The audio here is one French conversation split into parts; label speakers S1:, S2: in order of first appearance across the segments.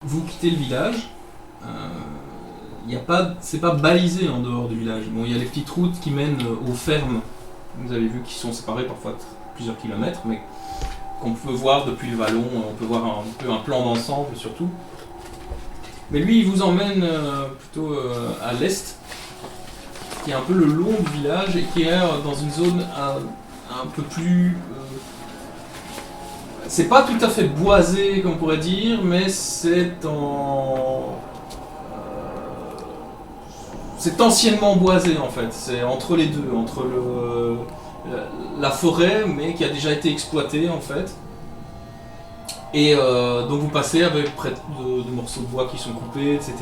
S1: vous quittez le village. C'est pas balisé en dehors du village. Bon, il y a les petites routes qui mènent aux fermes. Vous avez vu qui sont séparées parfois de plusieurs kilomètres, mais qu'on peut voir depuis le vallon. On peut voir un peu un plan d'ensemble surtout. Mais lui, il vous emmène plutôt à l'est, qui est un peu le long du village et qui est dans une zone un peu plus... c'est pas tout à fait boisé, comme on pourrait dire, mais c'est c'est anciennement boisé en fait. C'est entre les deux, entre la forêt, mais qui a déjà été exploitée en fait. Et donc vous passez avec près de morceaux de bois qui sont coupés, etc.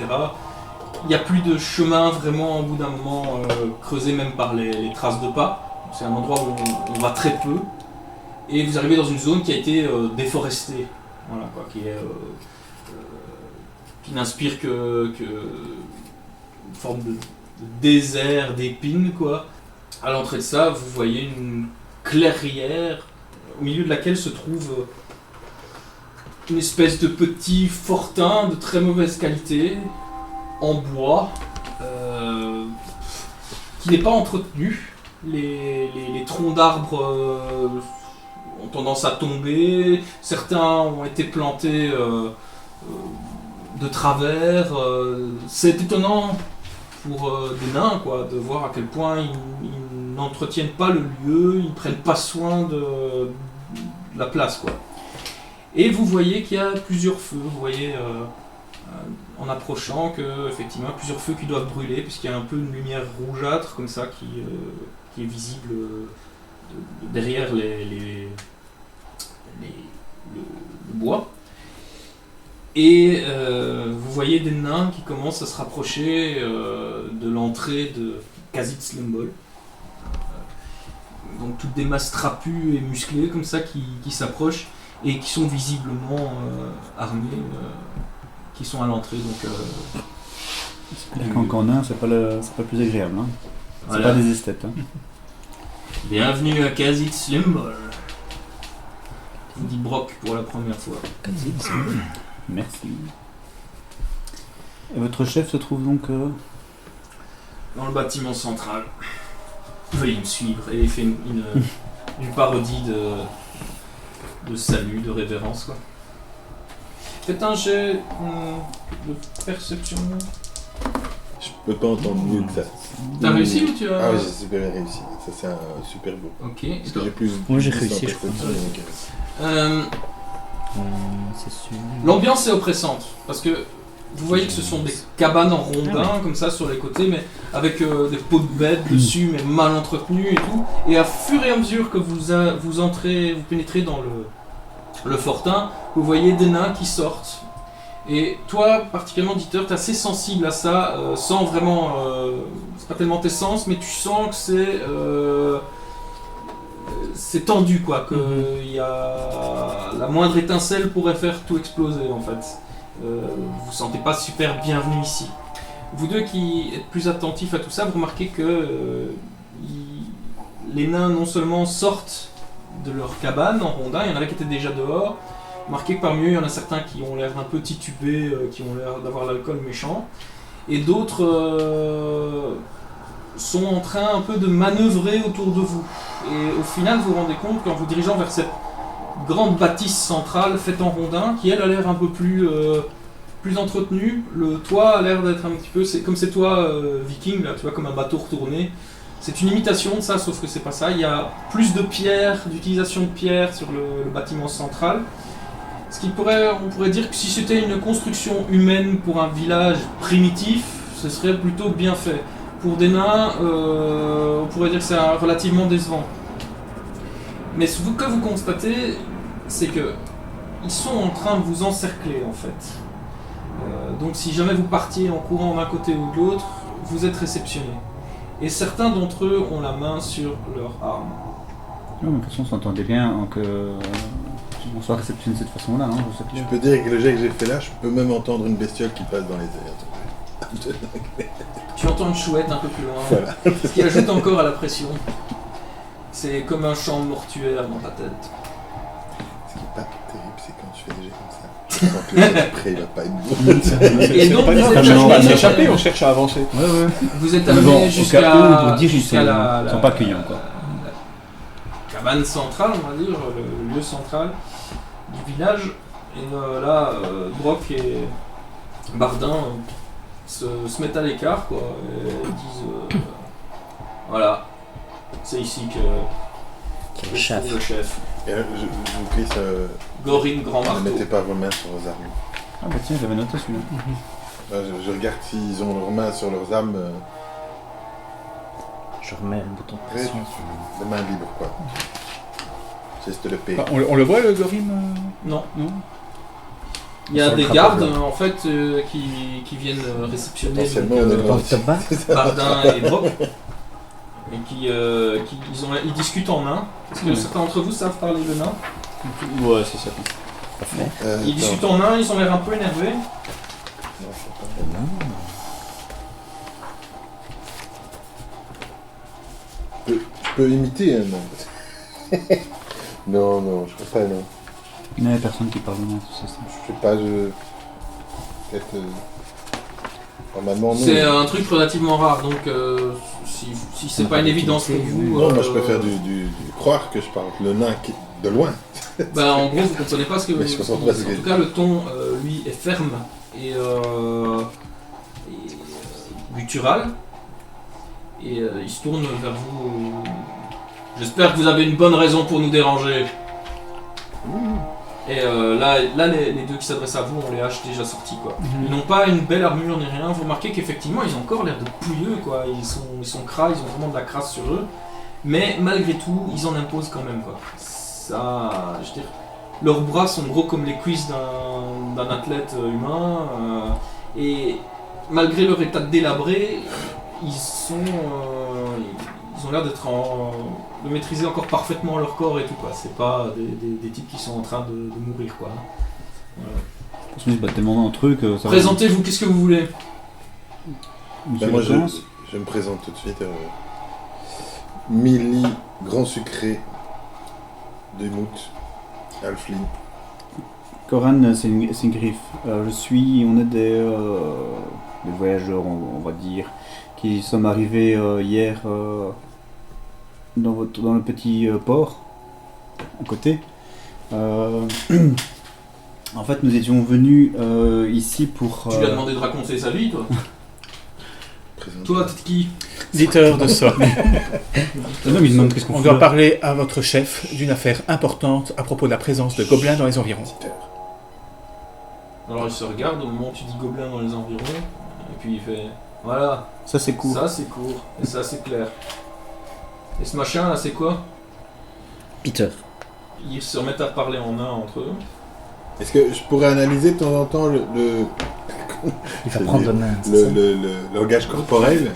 S1: Il n'y a plus de chemin vraiment au bout d'un moment creusé même par les traces de pas. C'est un endroit où on va très peu. Et vous arrivez dans une zone qui a été déforestée. Voilà quoi, qui n'inspire que une forme de désert d'épines quoi. À l'entrée de ça, vous voyez une clairière au milieu de laquelle se trouve une espèce de petit fortin de très mauvaise qualité, en bois, qui n'est pas entretenu. Les troncs d'arbres ont tendance à tomber, certains ont été plantés de travers. C'est étonnant pour des nains quoi, de voir à quel point ils n'entretiennent pas le lieu, ils ne prennent pas soin de la place quoi. Et vous voyez qu'il y a plusieurs feux, vous voyez en approchant que effectivement plusieurs feux qui doivent brûler puisqu'il y a un peu une lumière rougeâtre comme ça qui est visible derrière le bois. Et vous voyez des nains qui commencent à se rapprocher de l'entrée de Khazit Slimbol. Donc toutes des masses trapues et musclées comme ça qui s'approchent et qui sont visiblement armés, qui sont à l'entrée.
S2: Donc, quand on a, c'est pas le plus agréable. Hein. C'est
S1: Voilà.
S2: pas des esthètes. Hein.
S1: Bienvenue à Khazit Slimbol. Dit Brock pour la première fois.
S2: Merci. Et votre chef se trouve donc
S1: Dans le bâtiment central. Veuillez me suivre. Et il fait une parodie de salut, de révérence quoi. Faites un jet de perception.
S3: Je peux pas entendre mieux que ça.
S1: T'as réussi ou tu as...
S3: Ah oui, j'ai super bien réussi. Ça c'est un super beau.
S1: Ok. Et
S3: Parce que
S1: toi
S3: j'ai plus.
S2: Moi, j'ai
S3: plus
S2: réussi,
S3: en
S2: je crois.
S3: perception, donc,
S2: c'est sûr.
S1: L'ambiance est oppressante parce que vous voyez que ce sont des cabanes en rondins comme ça sur les côtés, mais avec des pots de bêtes dessus, mais mal entretenues et tout. Et à fur et à mesure que vous entrez, vous pénétrez dans le fortin, vous voyez des nains qui sortent. Et toi, particulièrement, Dieter, t'es assez sensible à ça, sans vraiment... c'est pas tellement tes sens, mais tu sens que c'est tendu, quoi, que y a... la moindre étincelle pourrait faire tout exploser, en fait. Vous vous sentez pas super bienvenu ici. Vous deux qui êtes plus attentifs à tout ça, vous remarquez que les nains non seulement sortent de leur cabane en rondin, il y en a qui étaient déjà dehors. Remarquez que parmi eux, il y en a certains qui ont l'air d'un peu titubés, qui ont l'air d'avoir l'alcool méchant, et d'autres sont en train un peu de manœuvrer autour de vous. Et au final, vous vous rendez compte qu'en vous dirigeant vers cette grande bâtisse centrale faite en rondin, qui elle a l'air un peu plus entretenue, le toit a l'air d'être un petit peu, c'est comme ces toits vikings, là, tu vois, comme un bateau retourné. C'est une imitation de ça, sauf que c'est pas ça. Il y a plus de pierres, d'utilisation de pierres sur le bâtiment central. On pourrait dire que si c'était une construction humaine pour un village primitif, ce serait plutôt bien fait. Pour des nains, on pourrait dire que c'est relativement décevant. Mais ce que vous constatez, c'est que ils sont en train de vous encercler en fait. Donc si jamais vous partiez en courant d'un côté ou de l'autre, vous êtes réceptionné. Et certains d'entre eux ont la main sur leurs armes.
S2: De toute façon, on s'entendait bien que on soit réceptionné de cette façon-là. Hein,
S3: Je peux dire que le jet que j'ai fait là, je peux même entendre une bestiole qui passe dans les airs.
S1: Tu entends une chouette un peu plus loin,
S3: Voilà.
S1: ce qui ajoute encore à la pression. C'est comme un chant mortuaire dans ta tête.
S3: Ce qui pas terrible, c'est quand tu fais des jets comme ça. Quand le jet après, il va pas être bon.
S1: Et
S4: C'est
S1: donc,
S4: pas
S1: vous
S4: grave,
S1: êtes
S4: on cherche pas à
S1: arrivé-
S4: s'échapper, on cherche à avancer.
S2: Ouais, ouais.
S1: Vous êtes
S2: Mais
S1: arrivé
S2: bon, au cas où,
S1: jusqu'à
S2: pour dire,
S1: jusqu'à
S2: ils sont pas accueillants, quoi.
S1: la cabane centrale, on va dire, le lieu central du village. Et là, Brock et Bardin se mettent à l'écart, quoi. Et ils disent voilà, c'est ici que
S5: Le chef.
S1: le chef.
S3: Et là, je vous prie, ça,
S1: Gorin, grand
S3: ne
S1: marteau.
S3: mettez pas vos mains sur vos armes.
S2: Ah bah tiens, j'avais noté celui-là.
S3: Là, je regarde s'ils ont leurs mains sur leurs armes,
S5: Je remets le bouton de pression.
S3: les mains libres, quoi. Geste de paix.
S4: Bah, on le voit le Gorim
S1: Non.
S4: Non.
S1: Il y a
S5: Sur le
S1: des
S5: crapaud
S1: gardes
S5: blanc.
S1: en fait qui viennent réceptionner
S3: Potentiellement,
S1: donc,
S3: on est le
S5: Pour te battre.
S1: Bardin et Brock et ils discutent en nain. Est-ce que certains d'entre vous savent parler le nain?
S2: Ouais, c'est ça.
S1: Ils discutent en nain, ils ont l'air un peu énervés.
S3: Je peux imiter un nom. Non, je crois pas, non.
S2: Il n'y avait personne qui parle de moi, tout ça.
S3: Je sais pas, peut-être... Normalement, non.
S1: C'est un truc relativement rare, donc si c'est pas une évidence pour vous.
S3: Non, moi je préfère du croire que je parle le nain de loin.
S1: Bah, en gros, vous comprenez pas ce que
S3: Mais je comprends pas ce que-
S1: En tout cas, le ton, lui, est ferme et guttural. Et il se tourne vers vous. J'espère que vous avez une bonne raison pour nous déranger. Et là les deux qui s'adressent à vous, on les hache déjà sortis, quoi. Ils n'ont pas une belle armure ni rien. Vous remarquez qu'effectivement, ils ont encore l'air de pouilleux, quoi. Ils sont cras, ils ont vraiment de la crasse sur eux. Mais malgré tout, ils en imposent quand même, quoi. Ça, je veux dire, leurs bras sont gros comme les cuisses d'un athlète humain. Et malgré leur état délabré, ils ont l'air de maîtriser encore parfaitement leur corps et tout, quoi. C'est pas des types qui sont en train de mourir, quoi.
S2: Parce qu'ils se battent tellement entre eux que ça
S1: Présentez-vous, qu'est-ce que vous voulez?
S2: Monsieur
S3: Ben, moi,
S2: Lacroix,
S3: je me présente tout de suite. Milly, grand sucré, de Mout, Alflin.
S2: Coran, c'est une griffe. On est des voyageurs, on va dire, qui sommes arrivés hier dans le petit port, à côté. En fait, nous étions venus ici pour...
S1: Tu lui as demandé de raconter sa vie, toi? Toi, t'es qui?
S4: Éditeur de ça.
S2: Non, mais il demande qu'est-ce qu'on
S4: On
S2: fout
S4: doit
S2: là.
S4: parler à votre chef d'une affaire importante à propos de la présence de gobelins dans les environs.
S1: Alors il se regarde au moment où tu dis gobelin dans les environs, et puis il fait voilà,
S2: Ça, c'est court.
S1: ça c'est court, et ça c'est clair. Et ce machin là, c'est quoi?
S5: Peter.
S1: Ils se remettent à parler en nain entre eux.
S3: Est-ce que je pourrais analyser de temps en temps le
S5: Il va prendre de main.
S3: le langage corporel?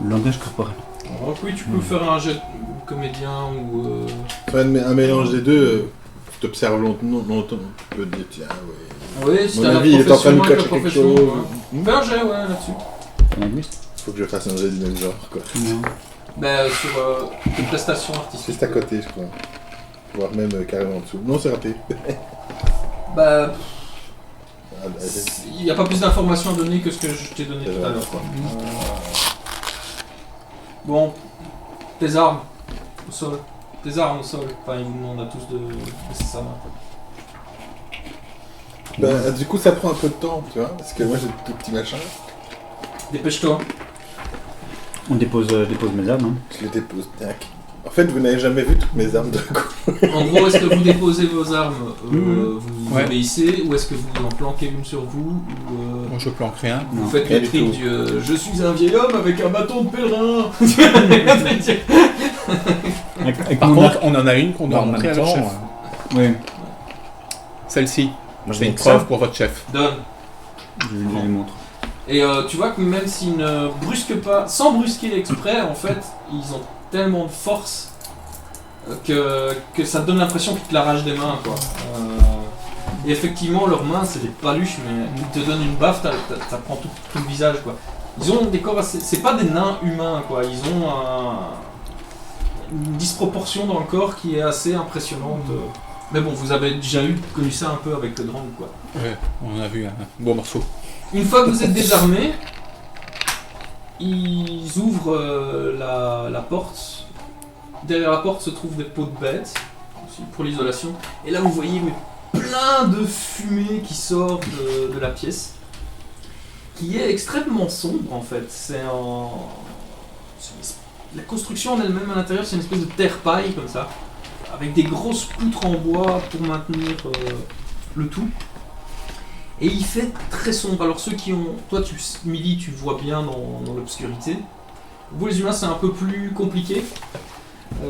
S2: Le langage corporel.
S1: Alors oui, tu peux faire un jet de comédien ou...
S3: Enfin, un mélange des deux, tu t'observes longtemps, tu peux te dire, tiens, ouais.
S1: Oui, si
S3: Mon
S1: t'as la
S3: avis, il est en train
S1: profession
S3: de me
S1: avec la
S3: cacher quelque
S1: profession.
S3: chose.
S1: Ouais. Fais un jet, ouais, là-dessus.
S2: Linguiste.
S3: Faut que je fasse un jet du même genre, quoi.
S2: Non.
S1: Bah, sur tes prestations artistiques.
S3: Juste à côté, je crois. Voire même carrément en dessous. Non, c'est raté.
S1: Bah,
S3: Ah, bah,
S1: il n'y a pas plus d'informations à donner que ce que je t'ai donné
S3: C'est
S1: tout à
S3: vrai.
S1: l'heure, quoi. Bon, tes armes au sol. Tes armes au sol. Enfin, il vous demande à tous de laisser sa main.
S3: bah, du coup, ça prend un peu de temps, tu vois, parce que moi j'ai tout petit machin.
S1: Dépêche-toi.
S2: On dépose mes armes. Hein.
S3: Je les dépose, tac. En fait, vous n'avez jamais vu toutes mes armes d'un coup.
S1: En gros, est-ce que vous déposez vos armes, vous
S4: Ouais.
S1: obéissez, ou est-ce que vous en planquez une sur vous, ou
S4: Moi je planque rien.
S1: vous
S2: Non.
S1: faites
S3: Rien
S1: le
S3: du
S1: trick
S3: tout.
S1: du je suis un vieil homme avec un bâton de pèlerin.
S2: Avec
S4: Par
S2: mon
S4: contre, on en a une qu'on doit
S5: En
S4: montrer à
S5: même
S4: notre
S5: temps,
S4: chef.
S2: Oui,
S4: Celle-ci,
S5: moi je
S4: c'est
S5: n'ai
S4: une
S5: que ça.
S4: preuve pour votre chef.
S1: Donne.
S2: je lui montre.
S1: Et tu vois que même s'ils ne brusquent pas, sans brusquer exprès, en fait, ils ont tellement de force que ça te donne l'impression qu'ils te l'arrachent des mains, quoi. Et effectivement, leurs mains, c'est des paluches, mais ils te donnent une baffe, ça prend tout le visage, quoi. Ils ont des corps assez... C'est pas des nains humains, quoi. Ils ont une disproportion dans le corps qui est assez impressionnante. Mais bon, vous avez déjà connu ça un peu avec le drang, quoi.
S4: Ouais, on a vu un beau morceau.
S1: Une fois que vous êtes désarmés, ils ouvrent la porte. Derrière la porte se trouvent des pots de bêtes, aussi pour l'isolation. Et là, vous voyez plein de fumée qui sort de la pièce, qui est extrêmement sombre en fait. La construction en elle-même à l'intérieur, c'est une espèce de terre-paille comme ça, avec des grosses poutres en bois pour maintenir le tout. Et il fait très sombre. Alors ceux qui ont... Toi, Milly, tu vois bien dans l'obscurité. Vous, les humains, c'est un peu plus compliqué.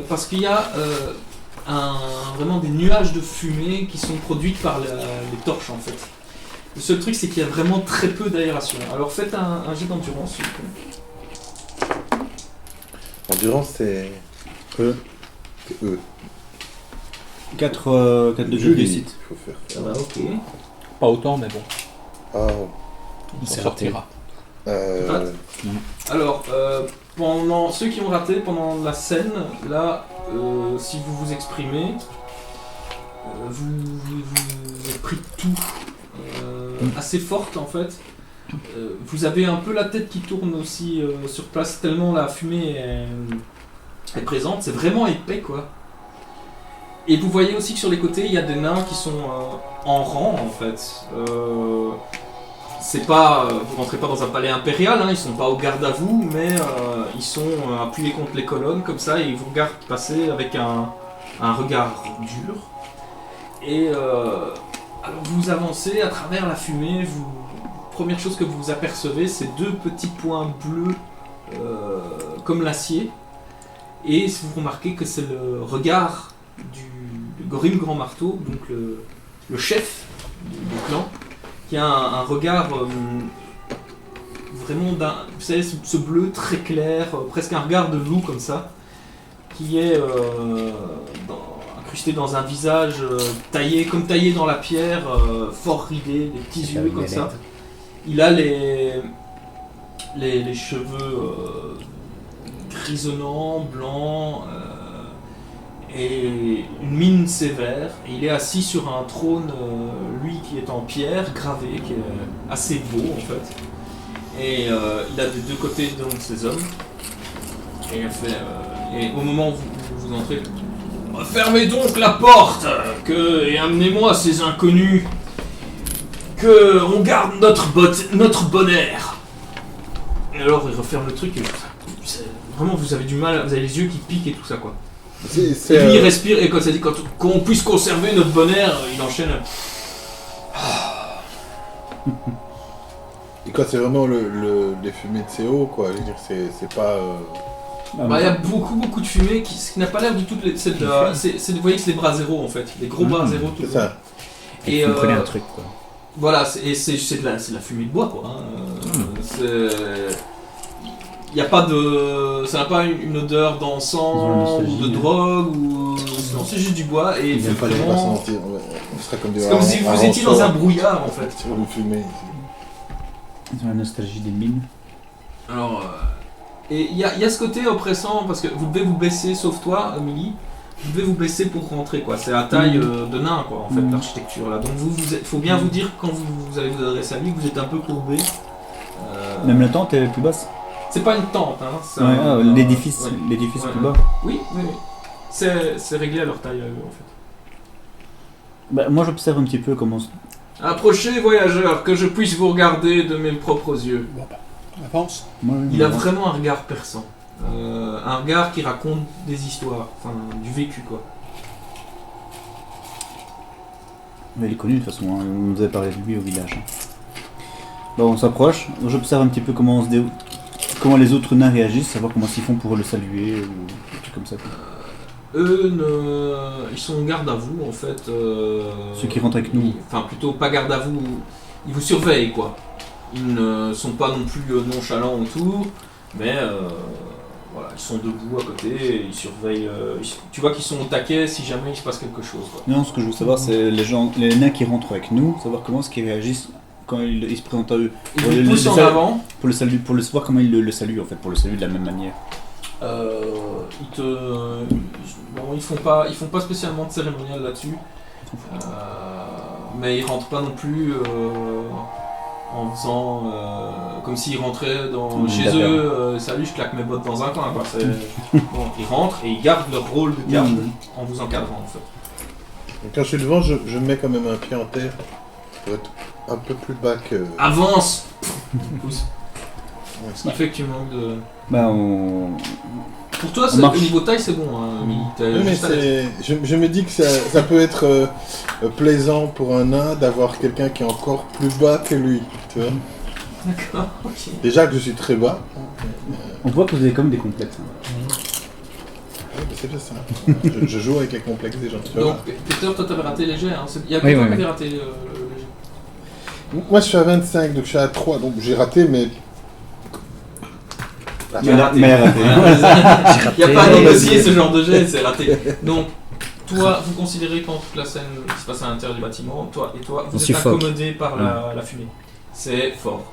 S1: Parce qu'il y a vraiment des nuages de fumée qui sont produites par les torches, en fait. Le seul truc, c'est qu'il y a vraiment très peu d'aération. Alors faites un jet d'endurance, s'il vous plaît.
S3: Endurance, c'est... E. C'est E.
S2: 4 degrés de réussite.
S3: Il faut faire.
S1: Ça va, ok.
S4: Pas autant, mais bon,
S3: Ah,
S4: il s'en sortira.
S1: Alors, pendant ceux qui ont raté, pendant la scène, là, si vous vous exprimez, vous êtes pris de tout assez forte en fait. Vous avez un peu la tête qui tourne aussi sur place tellement la fumée est présente. C'est vraiment épais quoi. Et vous voyez aussi que sur les côtés il y a des nains qui sont en rang en fait. C'est pas, vous rentrez pas dans un palais impérial, hein, ils sont pas au garde à vous, mais ils sont appuyés contre les colonnes comme ça et ils vous regardent passer avec un regard dur. Et alors vous avancez à travers la fumée, première chose que vous apercevez, c'est deux petits points bleus comme l'acier. Et vous remarquez que c'est le regard de Gorim Grand Marteau, donc le chef du clan, qui a un regard vraiment vous savez, ce bleu très clair, presque un regard de loup comme ça, qui est incrusté dans un visage taillé dans la pierre, fort ridé, des petits yeux comme ça. Il a les cheveux grisonnants, blancs, et une mine sévère. Et il est assis sur un trône, lui qui est en pierre, gravé, qui est assez beau en fait. Et il a des deux côtés donc ses hommes. Et, et au moment où vous entrez, fermez donc la porte et amenez-moi ces inconnus. Que on garde notre bon air. Et alors il referme le truc et vraiment vous avez du mal, vous avez les yeux qui piquent et tout ça quoi. Et lui il respire et quand ça dit qu'on puisse conserver notre bon air, il enchaîne.
S3: Et quand c'est vraiment les fumées de CO quoi, je veux dire c'est pas.
S1: Bah il y a beaucoup de fumée qui n'a pas l'air du tout de c'est vous voyez que c'est des bras zéro en fait, des gros bras zéro tout le temps.
S3: Ça.
S5: Et vous prenez un truc quoi.
S1: Voilà, c'est de la fumée de bois quoi. Hein. Il n'y a pas de. Ça n'a pas une odeur d'encens ou de drogue ou. Non, c'est juste du bois et
S3: Il fallait pas
S1: vraiment.
S3: sentir. Ouais. On serait comme
S1: C'est comme si vous étiez dans un brouillard en fait.
S3: Sur une fumée.
S2: Ils ont la nostalgie des mines.
S1: Alors. Et il y a ce côté oppressant parce que vous devez vous baisser, sauf toi, Milly. Vous devez vous baisser pour rentrer quoi. C'est à taille de nain quoi en fait l'architecture là. Donc faut bien vous dire quand vous allez vous adresser à lui que vous êtes un peu courbé.
S2: Même la tente est plus basse.
S1: C'est pas une tente hein. C'est
S2: l'édifice,
S1: ouais.
S2: l'édifice
S1: Ouais.
S2: plus bas.
S1: Oui. C'est réglé à leur taille en fait.
S2: Bah, moi j'observe un petit peu comment.
S1: Approchez voyageurs, que je puisse vous regarder de mes propres yeux.
S4: Bon, bah, on avance.
S1: Il a vraiment un regard perçant. Un regard qui raconte des histoires, enfin du vécu quoi.
S2: Mais il est connu de toute façon, hein. On nous avait parlé de lui au village. Hein. Bon, on s'approche, j'observe un petit peu comment les autres nains réagissent, savoir comment ils font pour le saluer ou des trucs comme ça. Quoi.
S1: Eux, ils sont garde à vous en fait.
S2: Ceux qui rentrent avec nous.
S1: Enfin plutôt pas garde à vous, ils vous surveillent quoi. Ils ne sont pas non plus nonchalants autour, mais voilà, ils sont debout à côté, et ils surveillent. Tu vois qu'ils sont au taquet si jamais il se passe quelque chose. Quoi.
S2: Non, ce que je veux savoir, c'est les nains qui rentrent avec nous, savoir comment est-ce qu'ils réagissent quand ils se présentent à eux.
S1: Ils vous poussent en avant.
S2: Pour le salut, pour le savoir comment ils le saluent en fait, pour le saluer de la même manière.
S1: Ils font pas spécialement de cérémonial là-dessus. Mais ils rentrent pas non plus en faisant comme s'ils rentraient chez
S2: D'accord.
S1: eux. Salut, je claque mes bottes dans un coin. Quoi. Bon, ils rentrent et ils gardent leur rôle de garde en vous encadrant en fait.
S3: Donc quand je suis devant, je mets quand même un pied en terre pour être un peu plus bas que...
S1: Avance.
S3: Ouais,
S1: Ce qui fait que tu manques de.
S2: Bah, on...
S1: Pour toi,
S2: On marche.
S1: au niveau taille, c'est bon. Hein, Emily. T'as
S3: Oui, mais
S1: juste à l'aise.
S3: je me dis que ça peut être plaisant pour un nain d'avoir quelqu'un qui est encore plus bas que lui, tu vois.
S1: D'accord. Ok.
S3: Déjà que je suis très bas.
S2: on voit que vous avez comme des complexes. hein.
S3: Ouais, bah, c'est bien ça. je joue avec les complexes des gens. Tu vois.
S1: Donc, Peter, toi, t'avais raté léger. Hein. Il y a
S5: Oui,
S1: que toi
S5: oui,
S1: qui
S5: oui.
S1: avait raté léger.
S3: Moi, je suis à 25, donc je suis à 3, donc j'ai raté, mais...
S2: Mais là, mais raté.
S1: Il n'y a pas à
S5: raté.
S1: négocier ce genre de jet, c'est raté. Donc, toi, vous considérez quand toute la scène se passe à l'intérieur du bâtiment, toi, vous
S5: On
S1: êtes
S5: suffoque.
S1: accommodé par la fumée. C'est fort.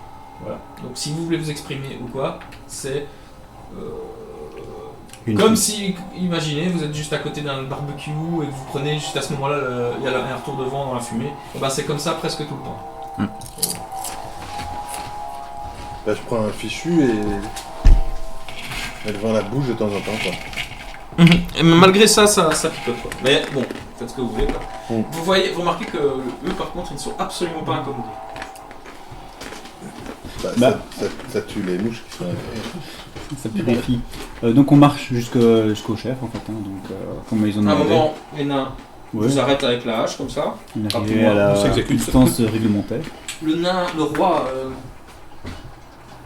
S1: Voilà. Donc, si vous voulez vous exprimer ou quoi, c'est comme si, imaginez, vous êtes juste à côté d'un barbecue et que vous prenez juste à ce moment-là, il y a un retour de vent dans la fumée. Et ben, c'est comme ça presque tout le temps.
S3: Là, je prends un fichu et devant la bouche de temps en temps, quoi.
S1: Et malgré ça, ça picote quoi. Mais bon, faites ce que vous voulez quoi.
S3: Mm.
S1: Vous remarquez que eux par contre, ils ne sont absolument pas incommodés.
S2: Bah.
S3: Ça tue les mouches qui sont à l'intérieur.
S2: Ça purifie. Donc on marche jusqu'au chef en fait. Hein, donc comme ils ont
S1: À un
S2: demandé.
S1: moment, les nains
S2: Ouais.
S1: vous arrêtent avec la hache comme ça.
S2: On est
S1: Rapidement,
S2: arrivé à la
S4: on s'exécute.
S2: distance réglementaire.
S1: Le roi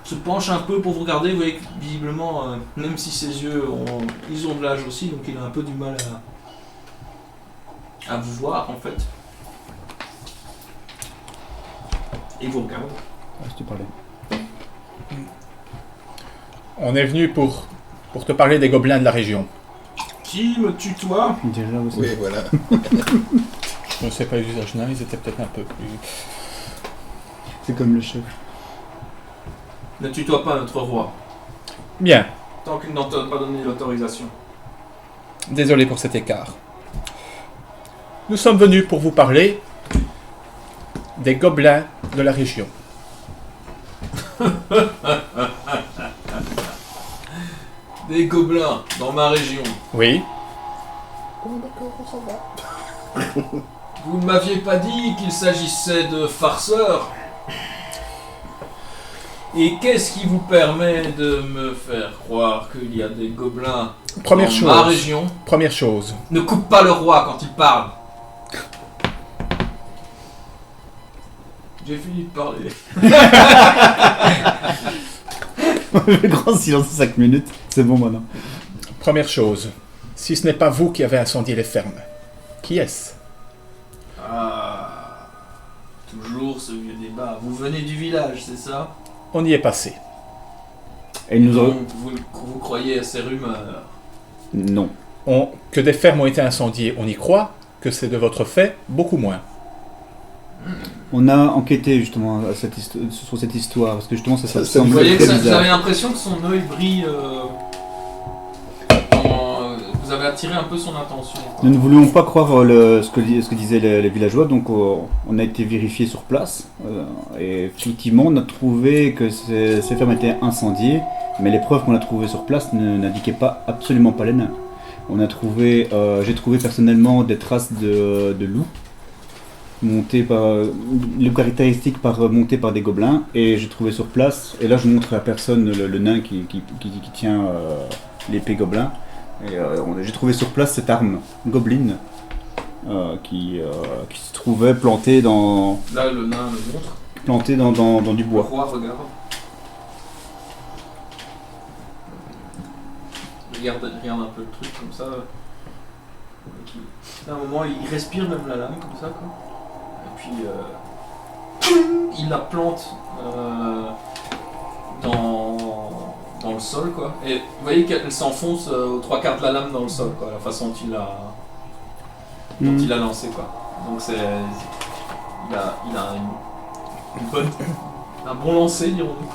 S1: se penche un peu pour vous regarder. Vous voyez que visiblement, même si ses yeux ils ont de l'âge aussi, donc il a un peu du mal à vous voir en fait. Et il vous regarde.
S2: Ah, je te parlais.
S4: On est venu pour te parler des gobelins de la région.
S1: Qui me tutoie?
S2: Déjà aussi.
S3: Oui, voilà.
S4: Je ne sais pas les usages nains, ils étaient peut-être un peu plus...
S2: C'est comme le chef.
S1: Ne tutoie pas notre roi.
S4: Bien,
S1: Tant qu'il n'a pas donné l'autorisation.
S4: désolé pour cet écart. Nous sommes venus pour vous parler des gobelins de la région.
S1: Des gobelins dans ma région.
S4: Oui,
S1: Vous ne m'aviez pas dit qu'il s'agissait de farceurs. Et qu'est-ce qui vous permet de me faire croire qu'il y a des gobelins
S4: première
S1: dans ma
S4: chose,
S1: région?
S4: première chose.
S1: Ne coupe pas le roi quand il parle. J'ai fini de parler.
S2: Le grand silence de 5 minutes. C'est bon maintenant.
S4: Première chose, si ce n'est pas vous qui avez incendié les fermes, qui est-ce?
S1: Ah, toujours ce vieux débat. Vous venez du village, c'est ça?
S4: On y est passé.
S2: Et nous aurons...
S1: Donc, vous croyez à ces rumeurs?
S2: Non.
S4: Que des fermes ont été incendiées, on y croit. Que c'est de votre fait, beaucoup moins.
S2: On a enquêté justement à sur cette histoire parce que justement ça
S3: Ça,
S2: semble
S1: Vous voyez que
S2: très
S1: vous avez
S2: bizarre.
S1: l'impression que son œil brille. Vous avez attiré un peu son attention. quoi.
S2: Nous ne voulions pas croire ce que disaient les villageois, donc on a été vérifié sur place. Et effectivement, on a trouvé que ces fermes étaient incendiées, mais les preuves qu'on a trouvées sur place n'indiquaient absolument pas les nains. J'ai trouvé personnellement des traces de loups montées les caractéristiques montées par des gobelins, et j'ai trouvé sur place. Et là, je montre à la personne le nain qui tient l'épée gobelin. Et j'ai trouvé sur place cette arme gobeline qui se trouvait plantée dans
S1: Là, le nain le montre.
S2: dans du
S1: Le
S2: bois.
S1: roi regarde. Regarde un peu le truc comme ça. À un moment, il respire même la lame comme ça, quoi. Et puis, il la plante dans le sol, quoi. Et vous voyez qu'elle s'enfonce aux 3/4 de la lame dans le sol, quoi. La façon dont il a lancé, quoi. Donc il a un bon lancer, dirons-nous.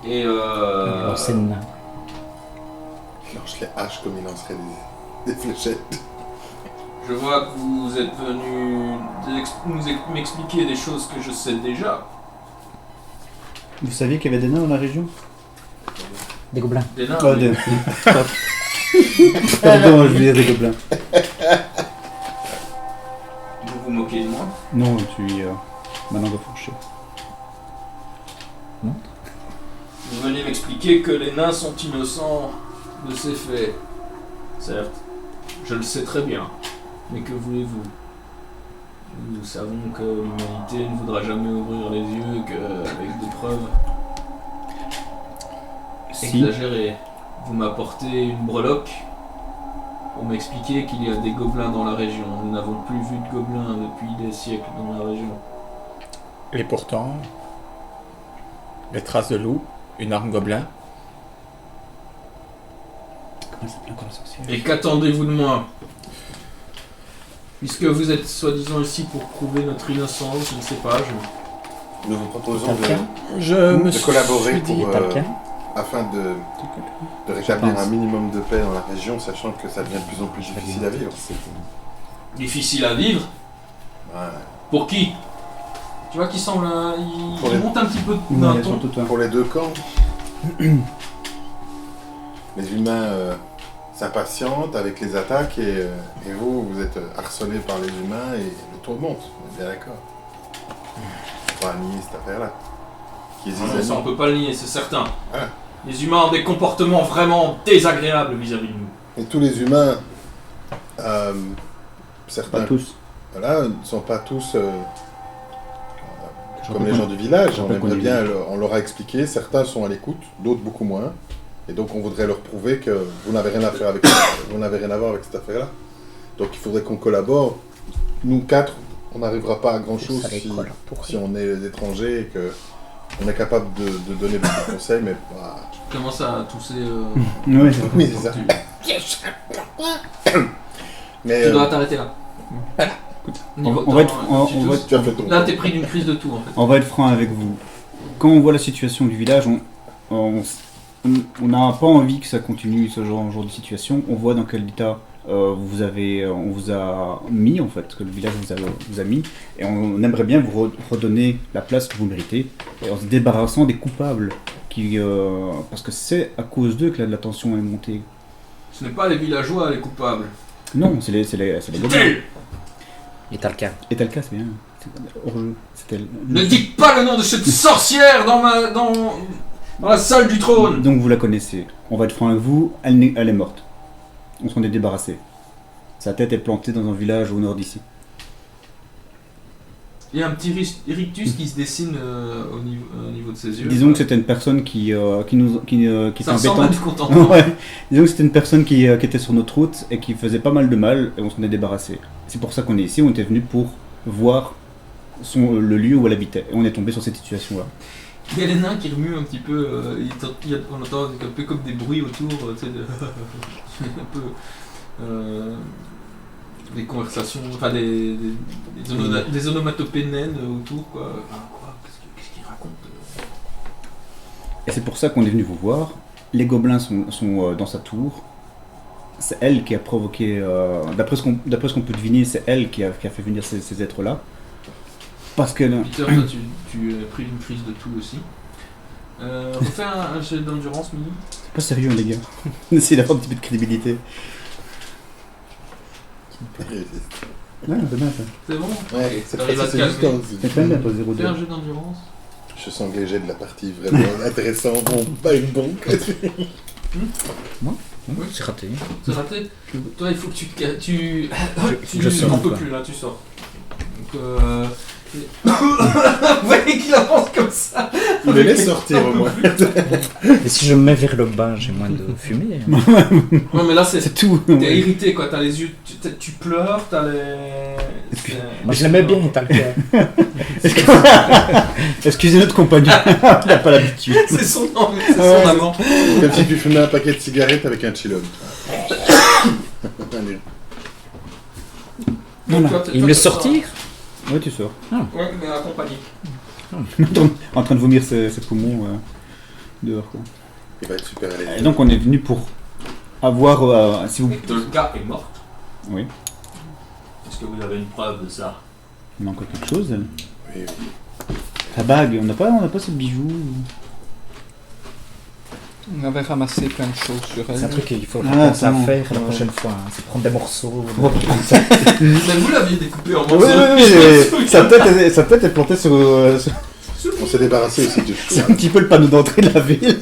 S1: Et
S5: Lancer de nain.
S3: Il lance les haches comme il lancerait des fléchettes.
S1: Je vois que vous êtes venu m'expliquer des choses que je sais déjà.
S2: Vous saviez qu'il y avait des nains dans la région?
S5: Des gobelins.
S1: Des nains,
S2: Ah,
S1: oui.
S2: Pardon, je veux dire des gobelins.
S1: Vous vous moquez de moi?
S2: Non, tu ma langue a fourché.
S1: Vous venez m'expliquer que les nains sont innocents de ces faits. Certes, je le sais très bien. Mais que voulez-vous? Nous savons que l'humanité ne voudra jamais ouvrir les yeux qu'avec des preuves
S2: Si.
S1: exagérées. Vous m'apportez une breloque pour m'expliquer qu'il y a des gobelins dans la région. Nous n'avons plus vu de gobelins depuis des siècles dans la région.
S4: Et pourtant, des traces de loup, une arme gobelin.
S2: Comment ça s'appelle encore la sorcière?
S1: Et qu'attendez-vous de moi? Puisque vous êtes soi-disant ici pour prouver notre innocence, je ne sais pas,
S3: Nous vous proposons
S5: Quelqu'un
S4: Je me
S3: de collaborer
S4: suis dit...
S3: pour,
S5: Quelqu'un
S3: afin de rétablir un minimum de paix dans la région, sachant que ça devient de plus en plus difficile à vivre.
S1: difficile à vivre.
S3: Ouais.
S1: Pour qui? Tu vois qu'il semble...
S3: Pour
S1: il
S3: les-
S1: monte un petit peu
S2: Ouais,
S1: d'un ton.
S2: surtout toi.
S3: Pour les deux camps, les humains s'impatientent avec les attaques et vous êtes harcelés par les humains et le tour monte. On est bien d'accord. On va nier cette affaire-là. Qui est
S1: Non, ça on peut pas le nier, c'est certain.
S3: Ah.
S1: Les humains ont des comportements vraiment désagréables vis-à-vis de nous.
S3: Et tous les humains,
S2: Pas
S3: certains,
S2: tous.
S3: voilà, ne sont pas tous
S2: Je
S3: comme les
S2: crois
S3: gens du village.
S2: je
S3: On
S2: crois qu'on
S3: aimerait
S2: est
S3: bien,
S2: bien.
S3: on leur a expliqué, certains sont à l'écoute, d'autres beaucoup moins. Et donc on voudrait leur prouver que vous n'avez rien à faire avec, vous n'avez rien à voir avec cette affaire-là. Donc il faudrait qu'on collabore. Nous quatre, on n'arrivera pas à grand-chose
S5: Ça
S3: si,
S5: l'école, pour
S3: si on est des étrangers et que on est capable de donner des conseils, mais pas...
S1: Je commence à tousser...
S2: Ouais.
S3: Oui, c'est ça. Mais
S1: Tu dois t'arrêter là.
S2: On va être-
S3: tu as fait ton...
S1: Là, t'es pris d'une crise de tout en fait.
S2: On va être franc avec vous. Quand on voit la situation du village, on n'a pas envie que ça continue ce genre de situation. On voit dans quel état on vous a mis en fait, que le village vous a mis, et on aimerait bien vous redonner la place que vous méritez, et en se débarrassant des coupables, parce que c'est à cause d'eux que la tension est montée.
S1: Ce n'est pas les villageois les coupables.
S2: Non, c'est les gobelins.
S1: Tel.
S5: Et t'as le cas.
S2: Et t'as le cas, c'est bien. C'était
S1: Ne dites pas le nom de cette sorcière dans la salle du trône.
S2: Donc vous la connaissez. On va être franc avec vous, elle est morte. On s'en est débarrassé. Sa tête est plantée dans un village au nord d'ici.
S1: Il y a un petit rictus qui se dessine au niveau de ses yeux.
S2: Disons que c'était une personne qui était
S1: Ça ressemble à
S2: embêtante.
S1: du contentement.
S2: Ouais. Disons que c'était une personne qui était sur notre route et qui faisait pas mal de mal, et on s'en est débarrassé. C'est pour ça qu'on est ici, on était venu pour voir le lieu où elle habitait. Et on est tombé sur cette situation-là.
S1: Il y a les nains qui remuent un petit peu, on entend un peu comme des bruits autour, tu sais, un peu des conversations, enfin des onomatopées naines autour, quoi. Enfin, quoi, qu'est-ce qu'ils racontent
S2: Et c'est pour ça qu'on est venu vous voir. Les gobelins sont dans sa tour. C'est elle qui a provoqué, d'après ce qu'on peut deviner, c'est elle qui a fait venir ces êtres-là. Parce que...
S1: Peter, toi tu es pris d'une crise de tout aussi. Refais un jet d'endurance, Mini.
S2: C'est pas sérieux les gars. Essayez d'avoir un petit peu de crédibilité. Ouais, c'est bien ça.
S1: C'est bon.
S3: Ouais,
S1: Ok,
S3: c'est
S1: t'arrives à te
S3: c'est juste
S1: calmer.
S2: C'est pas bien pour 0,2.
S1: Fais un jet d'endurance.
S3: Je sens que les jets de la partie vraiment intéressant vont pas une bombe.
S5: Oui, c'est raté.
S1: C'est raté. Toi, il faut que tu te calmes. Tu
S5: je sors,
S1: n'en peux
S5: quoi.
S1: plus là, tu sors. Donc, vous voyez qu'il avance comme ça.
S3: Il me laisse sortir au moins.
S5: Et si je me mets vers le bas, j'ai moins de fumée.
S1: Non, mais là, c'est.
S2: C'est tout.
S1: T'es irrité quoi, t'as les yeux. Tu pleures, t'as les. c'est-
S5: Mais je l'aimais bien, t'as le cas.
S2: Excusez notre compagnon, il n'a pas l'habitude.
S1: C'est son amant.
S3: Comme si tu fumais un paquet de cigarettes avec un chill-on. Allez.
S2: Voilà.
S5: Il me laisse sortir.
S2: Ouais, tu sors.
S1: Ouais, mais accompagné.
S2: En train de vomir ses poumons dehors. Quoi.
S3: Il va être super à l'aise.
S2: Et donc on est venu pour avoir, si vous...
S1: Le gars est mort.
S2: Oui.
S1: Est-ce que vous avez une preuve de ça?
S2: Il manque quelque chose.
S3: Oui, oui.
S2: La bague, on n'a pas ce bijou.
S4: On avait ramassé plein de choses sur elle.
S5: C'est un truc qu'il faut
S2: Ah,
S5: penser à
S2: attends.
S5: faire la prochaine fois. Hein. C'est prendre des morceaux.
S1: Mais vous l'aviez découpé en
S2: Oui,
S1: morceaux.
S2: sa tête est plantée sur...
S3: On s'est débarrassé aussi du
S2: c'est un petit peu le panneau d'entrée de la ville.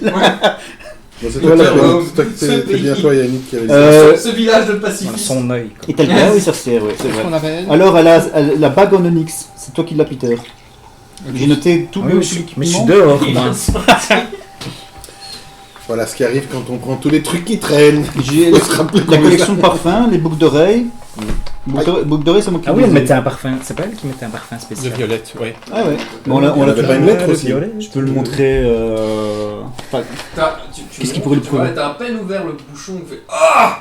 S3: Bon, c'est
S1: Le
S3: toi,
S1: terme,
S3: c'est
S1: ce
S3: bien
S1: pays.
S3: toi, Yannick, qui avait dit
S2: Euh,
S1: Ce village de
S5: Dans
S1: pacifisme.
S5: son œil.
S2: Et t'as le gars, oui, sorcière, oui, c'est
S4: Qu'est-ce qu'on
S2: vrai.
S4: avait elle
S2: Alors, elle a la bague en onyx. C'est toi qui l'as, Peter. J'ai noté tout
S5: Oui,
S2: le
S5: mais je
S2: truc
S5: suis dehors.
S1: Il
S5: moi.
S1: vient de sortir.
S3: Voilà ce qui arrive quand on prend tous les trucs qui traînent.
S2: J'ai
S3: Faut se rappeler
S2: la
S3: qu'on
S2: collection de parfums, les boucles d'oreilles. Boucles d'oreilles, c'est moi qui
S5: Ah oui,
S2: les
S5: elle
S2: ai.
S5: mettait un parfum. C'est pas elle qui mettait un parfum
S4: De
S5: spécial.
S4: violette, oui.
S2: Ah ouais. Bon, on l'a
S3: avait
S2: fait.
S3: pas une lettre
S5: Le
S3: aussi.
S5: violet.
S2: Je peux le montrer. Enfin, Qu'est-ce qu'il pourrait le prouver?
S1: T'as à peine ouvert le bouchon, il fait Ah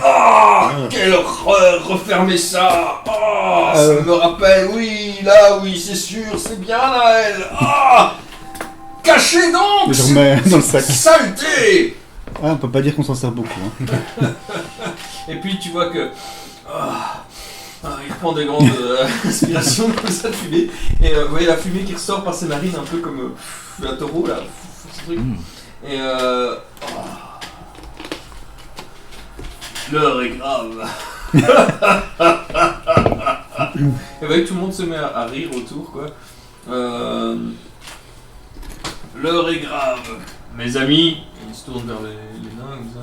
S1: Ah Quelle horreur Refermez ça Ah Ça me rappelle, oui, là, oui, c'est sûr, c'est bien là, elle Ah Cachez donc
S2: je remets dans le sac.
S1: Saleté
S2: Ah, on peut pas dire qu'on s'en sert beaucoup. Hein.
S1: Et puis tu vois que. Il prend des grandes aspirations comme ça de fumée. Et vous voyez la fumée qui ressort par ses narines, un peu comme un taureau là. Ce truc. Et l'heure est grave. Et vous voyez que tout le monde se met à rire autour quoi. L'heure est grave. Mes amis, il se tourne vers les nains comme ça.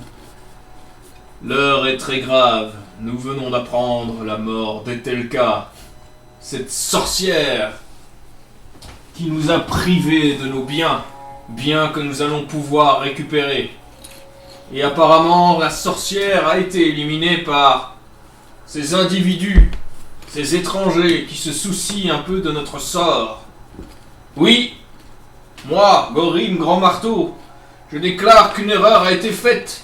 S1: L'heure est très grave. Nous venons d'apprendre la mort d'Etelka, cette sorcière qui nous a privés de nos biens, biens que nous allons pouvoir récupérer. Et apparemment, la sorcière a été éliminée par ces individus, ces étrangers qui se soucient un peu de notre sort. Oui, moi, Gorim Grand Marteau, je déclare qu'une erreur a été faite.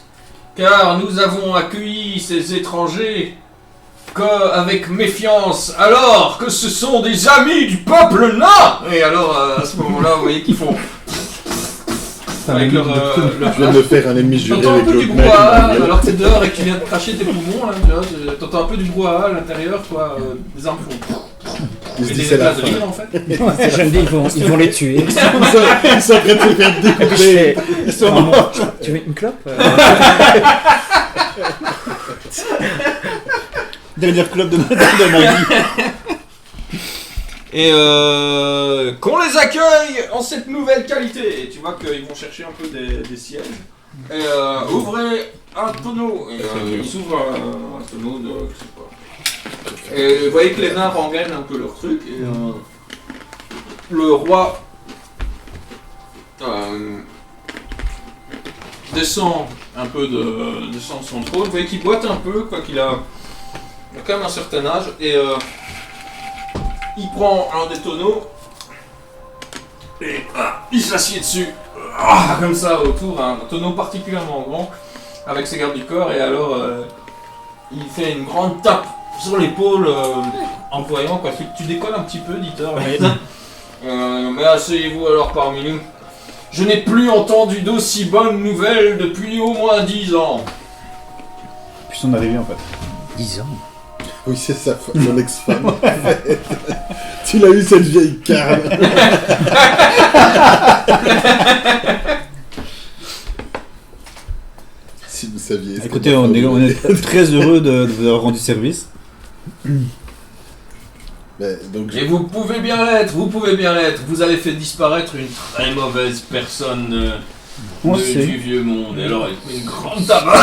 S1: Car nous avons accueilli ces étrangers avec méfiance, alors que ce sont des amis du peuple nain. Et alors, à ce moment-là, vous voyez qu'ils font... avec leur...
S3: Je viens de faire un ennemi juré
S1: T'entends un
S3: avec
S1: peu du
S3: l'autre mec.
S1: brouhaha, alors que t'es dehors et que tu viens de cracher tes poumons, là, tu vois, t'entends un peu du brouhaha à l'intérieur, quoi, des armes font...
S3: Il se
S1: Et
S3: dit
S1: des
S3: c'est la
S1: éclats de
S3: fin.
S1: rire, en fait.
S5: Je me dis, ils vont les tuer.
S3: Ils sont en train de se faire découper.
S2: Ils sont
S5: Maman,
S2: morts.
S5: tu veux une clope
S2: Dernière club de magie.
S1: Et qu'on les accueille en cette nouvelle qualité. Et tu vois qu'ils vont chercher un peu des sièges. Et ouvrez un tonneau. Et ils ouvrent un tonneau de... je sais pas. Et vous voyez que les nains rengainent un peu leur truc. Et le roi descend un peu descend de son trône. Vous voyez qu'il boite un peu, quoi qu'il a quand même un certain âge. Et il prend un des tonneaux et il s'assied dessus, comme ça autour, un tonneau particulièrement grand avec ses gardes du corps, et alors il fait une grande tape sur l'épaule en voyant quoi. Tu décolles un petit peu, Dieter. Mais asseyez-vous alors parmi nous. Je n'ai plus entendu d'aussi bonnes nouvelles depuis au moins 10 ans.
S2: Puis son arrivée en fait.
S5: 10 ans.
S3: Oui, c'est sa son ex-femme. En fait. Tu l'as eu cette vieille carne. Si vous saviez. ce
S2: Écoutez,
S3: qu'elle a
S2: on
S3: fait
S2: est
S3: aujourd'hui.
S2: très heureux de vous avoir rendu service.
S3: Mais, donc,
S1: Et vous pouvez bien l'être, vous pouvez bien l'être. Vous avez fait disparaître une très mauvaise personne
S2: On le
S1: du
S2: sait.
S1: vieux monde. Et alors, il met une grande tabac.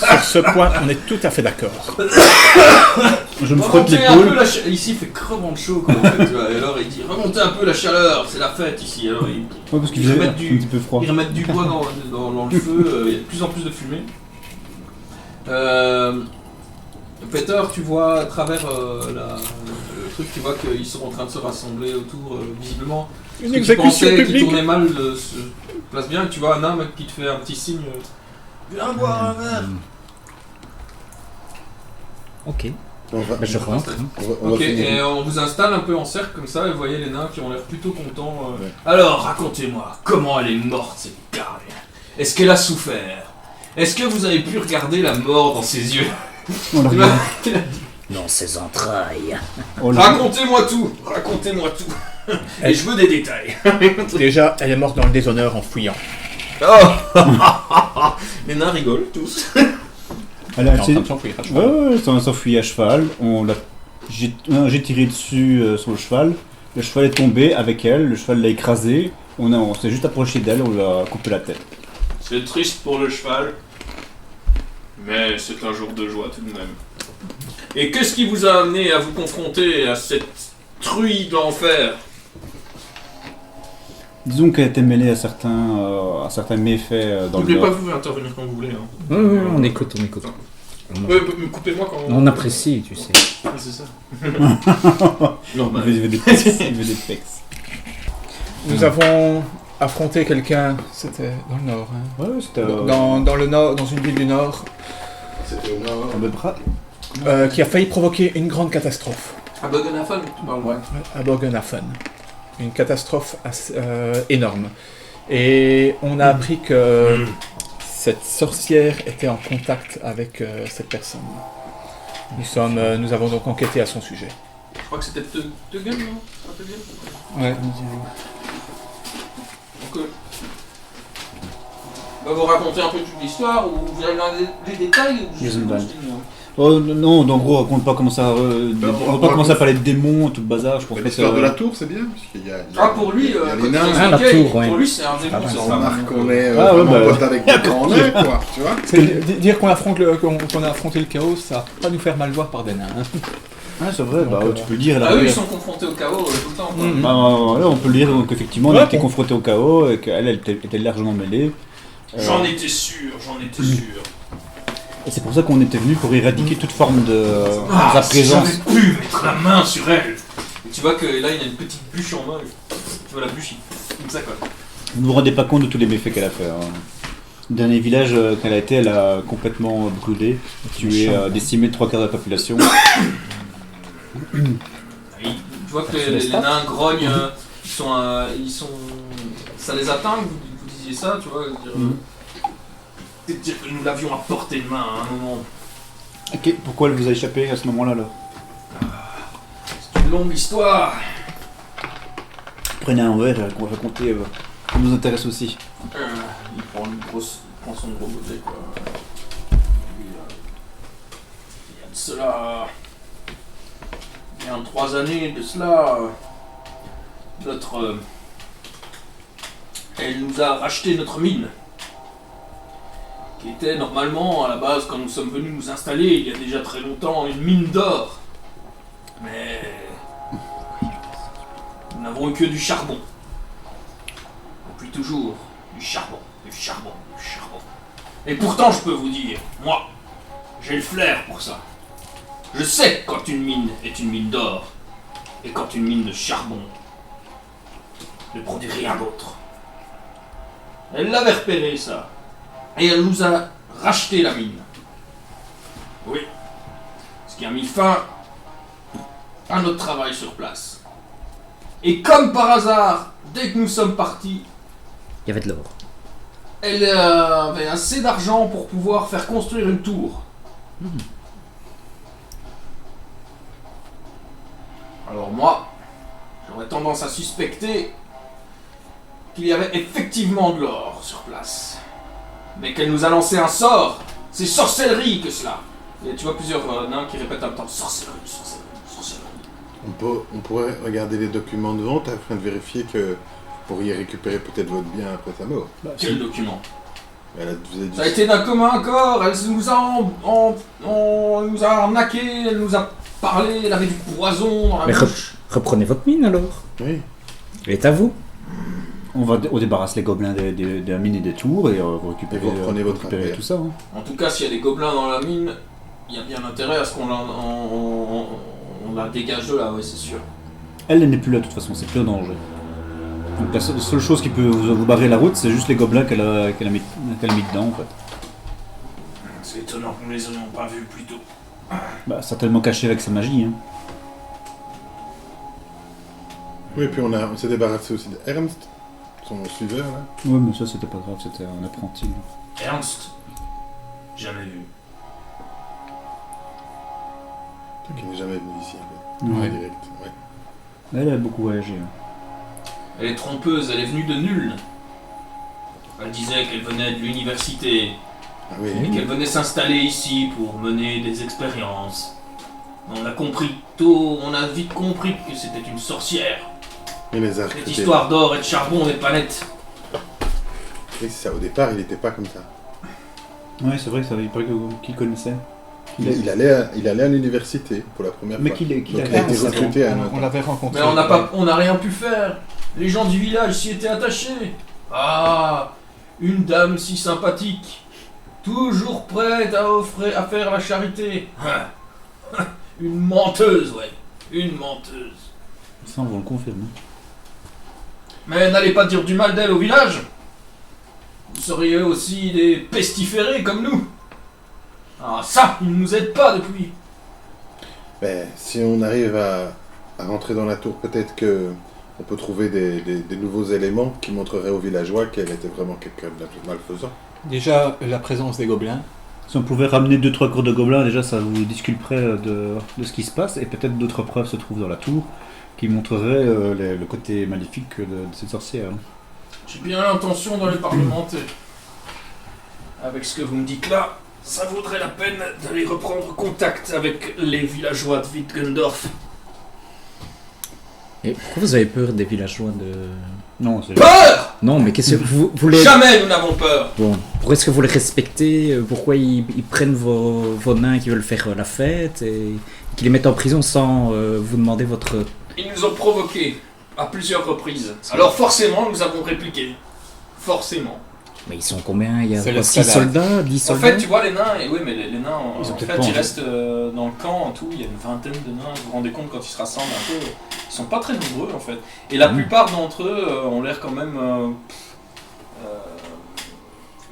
S4: Sur ce point, on est tout à fait d'accord.
S2: Je me frotte
S1: Remontez un peu
S2: l'épaule.
S1: Ici, il fait crevant de chaud. Quoi, en fait, tu vois. Et alors, il dit remontez un peu la chaleur, c'est la fête ici. Alors,
S2: Ouais, parce qu'il
S1: Ils
S2: faisait
S1: remettent
S2: un
S1: du-
S2: petit peu froid.
S1: ils remettent du bois dans le feu. Il y a de plus en plus de fumée. Peter, tu vois à travers le truc, tu vois qu'ils sont en train de se rassembler autour, visiblement.
S4: Une
S1: Ceux qui
S4: exécution
S1: pensaient qu'ils
S4: publique.
S1: tournaient mal se placent bien, et tu vois un homme qui te fait un petit signe. Viens boire un verre.
S5: Ok.
S3: on va,
S5: Ben, je rentre. hein.
S3: on va
S1: Ok,
S3: finir.
S1: et on vous installe un peu en cercle comme ça, et vous voyez les nains qui ont l'air plutôt contents.
S3: Ouais.
S1: Alors, racontez-moi, comment elle est morte cette carrière? Est-ce qu'elle a souffert? Est-ce que vous avez pu regarder la mort dans ses yeux?
S2: On l'a
S1: Tu vois,
S2: regardé.
S5: dans ses entrailles.
S2: Oh, là.
S1: Racontez-moi tout. Et je veux des détails.
S4: Déjà, elle est morte dans le déshonneur en fouillant.
S1: Oh. Les nains rigolent tous.
S2: Elle
S4: Elle
S2: a
S4: est en train
S2: essayé-
S4: de s'enfuir. à cheval.
S2: Ouais, on s'enfuit à cheval. J'ai tiré dessus sur le cheval. Le cheval est tombé avec elle. Le cheval l'a écrasé. On s'est juste approché d'elle. On lui a coupé la tête.
S1: C'est triste pour le cheval, mais c'est un jour de joie tout de même. Et qu'est-ce qui vous a amené à vous confronter à cette truie d'enfer?
S2: Disons qu'elle était mêlée à certains méfaits dans le
S1: N'oubliez pas,
S2: Nord.
S1: vous pouvez intervenir quand vous voulez. Hein.
S5: Oui, on écoute.
S1: Coupez-moi quand
S5: On apprécie, tu sais.
S1: Ah, c'est ça.
S2: Il veut des pecs. Il veut des pecs.
S4: Nous avons affronté quelqu'un, c'était dans le nord, hein.
S2: Ouais, c'était
S4: Dans le nord, dans une ville du nord,
S3: C'était au nord.
S2: un peu de bras.
S4: qui a failli provoquer une grande catastrophe
S1: À Boggenhafen, tu parles, ouais.
S4: à Borgenhafen. Une catastrophe énorme. Et on a appris que cette sorcière était en contact avec cette personne. Nous avons donc enquêté à son sujet.
S1: Je crois que c'était Teugel, non? Pas Teugel?
S4: Ouais.
S1: Donc, on va vous raconter un peu toute l'histoire, ou vous avez les détails, ou
S2: Geisenbach. Oh non, en gros, on raconte pas comment ça. On va pas commencer à parler de démons, tout le bazar. Je pense pas que
S3: L'histoire
S2: ça-
S3: de la tour, c'est bien. Puisqu'il y a,
S1: Ah, pour lui,
S3: il y a
S1: quand
S3: les
S1: il
S3: nains.
S5: Ah, la
S1: expliquait,
S5: tour, ouais.
S1: pour lui c'est un démon,
S5: Ah,
S1: c'est
S3: On
S1: ça.
S3: remarque qu'on est
S2: Ah, ouais,
S3: vraiment
S2: bah.
S3: potes avec des grands nains, quoi. Tu vois.
S4: C'est dire qu'on qu'on a affronté le chaos, ça va pas nous faire mal voir par des nains. hein.
S2: Ah, c'est vrai, bah,
S4: Donc,
S2: tu peux le dire.
S1: Ah,
S2: là,
S1: eux, ils sont confrontés au chaos tout le temps. Quoi.
S4: Mm.
S2: Bah, ouais, on peut le dire qu'effectivement, on
S4: Ouais,
S2: a été
S4: bon.
S2: confronté au chaos et qu'elle était largement mêlée.
S1: J'en étais sûr,
S2: Et c'est pour ça qu'on était venu pour éradiquer toute forme de
S1: Ah,
S2: sa
S1: si
S2: présence.
S1: j'avais pu mettre la main sur elle. Et tu vois que là, il y a une petite bûche en main. Tu vois la bûche, comme ça quoi.
S2: Vous ne vous rendez pas compte de tous les méfaits qu'elle a fait. Hein. Le dernier village qu'elle a été, elle a complètement brûlé, tué, décimé 3/4 de la population.
S1: Et tu vois que les nains grognent, ils sont... Ça les atteint, vous disiez ça, tu vois. C'est-à-dire que nous l'avions à portée de main à un moment.
S2: Ok, pourquoi elle vous a échappé à ce moment-là là
S1: C'est une longue histoire.
S2: Prenez un verre, qu'on va raconter, ça nous intéresse aussi.
S1: Il prend son gros beauté quoi. Il y a de cela... Il y a 3 années de cela... Elle nous a racheté notre mine. Qui était normalement, à la base, quand nous sommes venus nous installer, il y a déjà très longtemps, une mine d'or. Mais... Nous n'avons eu que du charbon. Depuis toujours, du charbon. Et pourtant, je peux vous dire, moi, j'ai le flair pour ça. Je sais quand une mine est une mine d'or, et quand une mine de charbon ne produit rien d'autre. Elle l'avait repéré, ça. Et elle nous a racheté la mine. Oui. Ce qui a mis fin à notre travail sur place. Et comme par hasard, dès que nous sommes partis,
S5: Il y avait de l'or.
S1: elle avait assez d'argent pour pouvoir faire construire une tour. Alors moi, j'aurais tendance à suspecter qu'il y avait effectivement de l'or sur place. Mais qu'elle nous a lancé un sort. C'est sorcellerie que cela. Et tu vois plusieurs nains qui répètent en même temps sorcellerie.
S3: On pourrait regarder les documents de vente afin de vérifier que vous pourriez récupérer peut-être votre bien après sa mort.
S1: Quel document?
S3: Vous avez dit...
S1: Ça a été d'un commun accord. Elle nous a elle nous a arnaqué. Elle nous a parlé. Elle avait du poison dans la
S5: Mais
S1: bouche.
S5: reprenez votre mine alors.
S3: Oui.
S5: Elle est à vous.
S2: On débarrasse les gobelins de la mine et des tours et vous récupérez,
S3: Et vous reprenez votre
S2: récupérez
S3: affaire.
S2: tout ça. Hein.
S1: En tout cas, s'il y a des gobelins dans la mine, il y a bien intérêt à ce qu'on la dégage de là, oui, c'est sûr.
S2: Elle n'est plus là de toute façon, c'est plus un danger. Donc la seule chose qui peut vous barrer la route, c'est juste les gobelins qu'elle a mis dedans en fait.
S1: C'est étonnant que nous les ayons pas vus plus tôt.
S2: Bah, certainement caché avec sa magie. Hein.
S3: Oui, puis on s'est débarrassé aussi d'Ernst, son suiveur, là.
S2: Ouais, mais ça c'était pas grave, c'était un apprenti.
S1: Ernst, jamais vu.
S3: Qui n'est jamais venu ici, en
S2: Non.
S3: fait. Direct, ouais.
S2: Elle a beaucoup voyagé. Hein.
S1: Elle est trompeuse, elle est venue de nul. Elle disait qu'elle venait de l'université
S3: Ah oui,
S1: et qu'elle venait s'installer ici pour mener des expériences. On a compris tôt, on a vite compris que c'était une sorcière.
S3: mais les a
S1: Cette
S3: recrutés.
S1: histoire d'or et de charbon n'est pas nette.
S3: Oui, c'est ça, au départ, il n'était pas comme ça.
S2: Ouais, c'est vrai, ça, il paraît qu'il connaissait.
S3: Il allait à l'université pour la première
S2: Mais
S3: fois.
S2: qu'il
S3: Donc,
S2: a
S3: il a été
S2: ça,
S3: recruté à un
S4: On l'avait rencontré.
S1: Mais on n'a rien pu faire. Les gens du village s'y étaient attachés. Ah, une dame si sympathique, toujours prête à faire la charité. Une menteuse, ouais, une menteuse.
S2: Ça, on vous le confirme.
S1: Mais n'allez pas dire du mal d'elle au village. Vous seriez aussi des pestiférés comme nous. Ah ça, ils ne nous aident pas depuis.
S3: Mais si on arrive à rentrer dans la tour, peut-être que on peut trouver des nouveaux éléments qui montreraient aux villageois qu'elle était vraiment quelqu'un de malfaisant.
S4: Déjà, la présence des gobelins.
S2: Si on pouvait ramener 2-3 corps de gobelins, déjà ça vous disculperait de ce qui se passe, et peut-être d'autres preuves se trouvent dans la tour qui montreraient le côté maléfique de cette sorcière.
S1: J'ai bien l'intention d'aller parlementer. Avec ce que vous me dites là, ça vaudrait la peine d'aller reprendre contact avec les villageois de Wittgendorf.
S5: Et pourquoi vous avez peur des villageois de...
S2: Non, c'est
S1: Peur!
S5: Non, mais qu'est-ce que vous voulez...
S1: Jamais nous n'avons peur!
S5: Bon, pourquoi est-ce que vous les respectez? Pourquoi ils prennent vos nains qui veulent faire la fête et qui les mettent en prison sans vous demander votre...
S1: Ils nous ont provoqués à plusieurs reprises. Alors forcément, nous avons répliqué. Forcément.
S5: Mais ils sont combien? Il y a
S4: C'est
S5: quoi, 6
S4: l'escalade.
S5: soldats? 10
S1: En
S5: soldats?
S1: fait, tu vois, les nains, et oui, mais les nains,
S2: Ils ont
S1: en
S2: peut-être
S1: fait,
S2: pas
S1: ils
S2: envie.
S1: restent dans le camp en tout. Il y a une vingtaine de nains. Vous vous rendez compte quand ils se rassemblent un peu, ils sont pas très nombreux en fait. Et la plupart d'entre eux ont l'air quand même.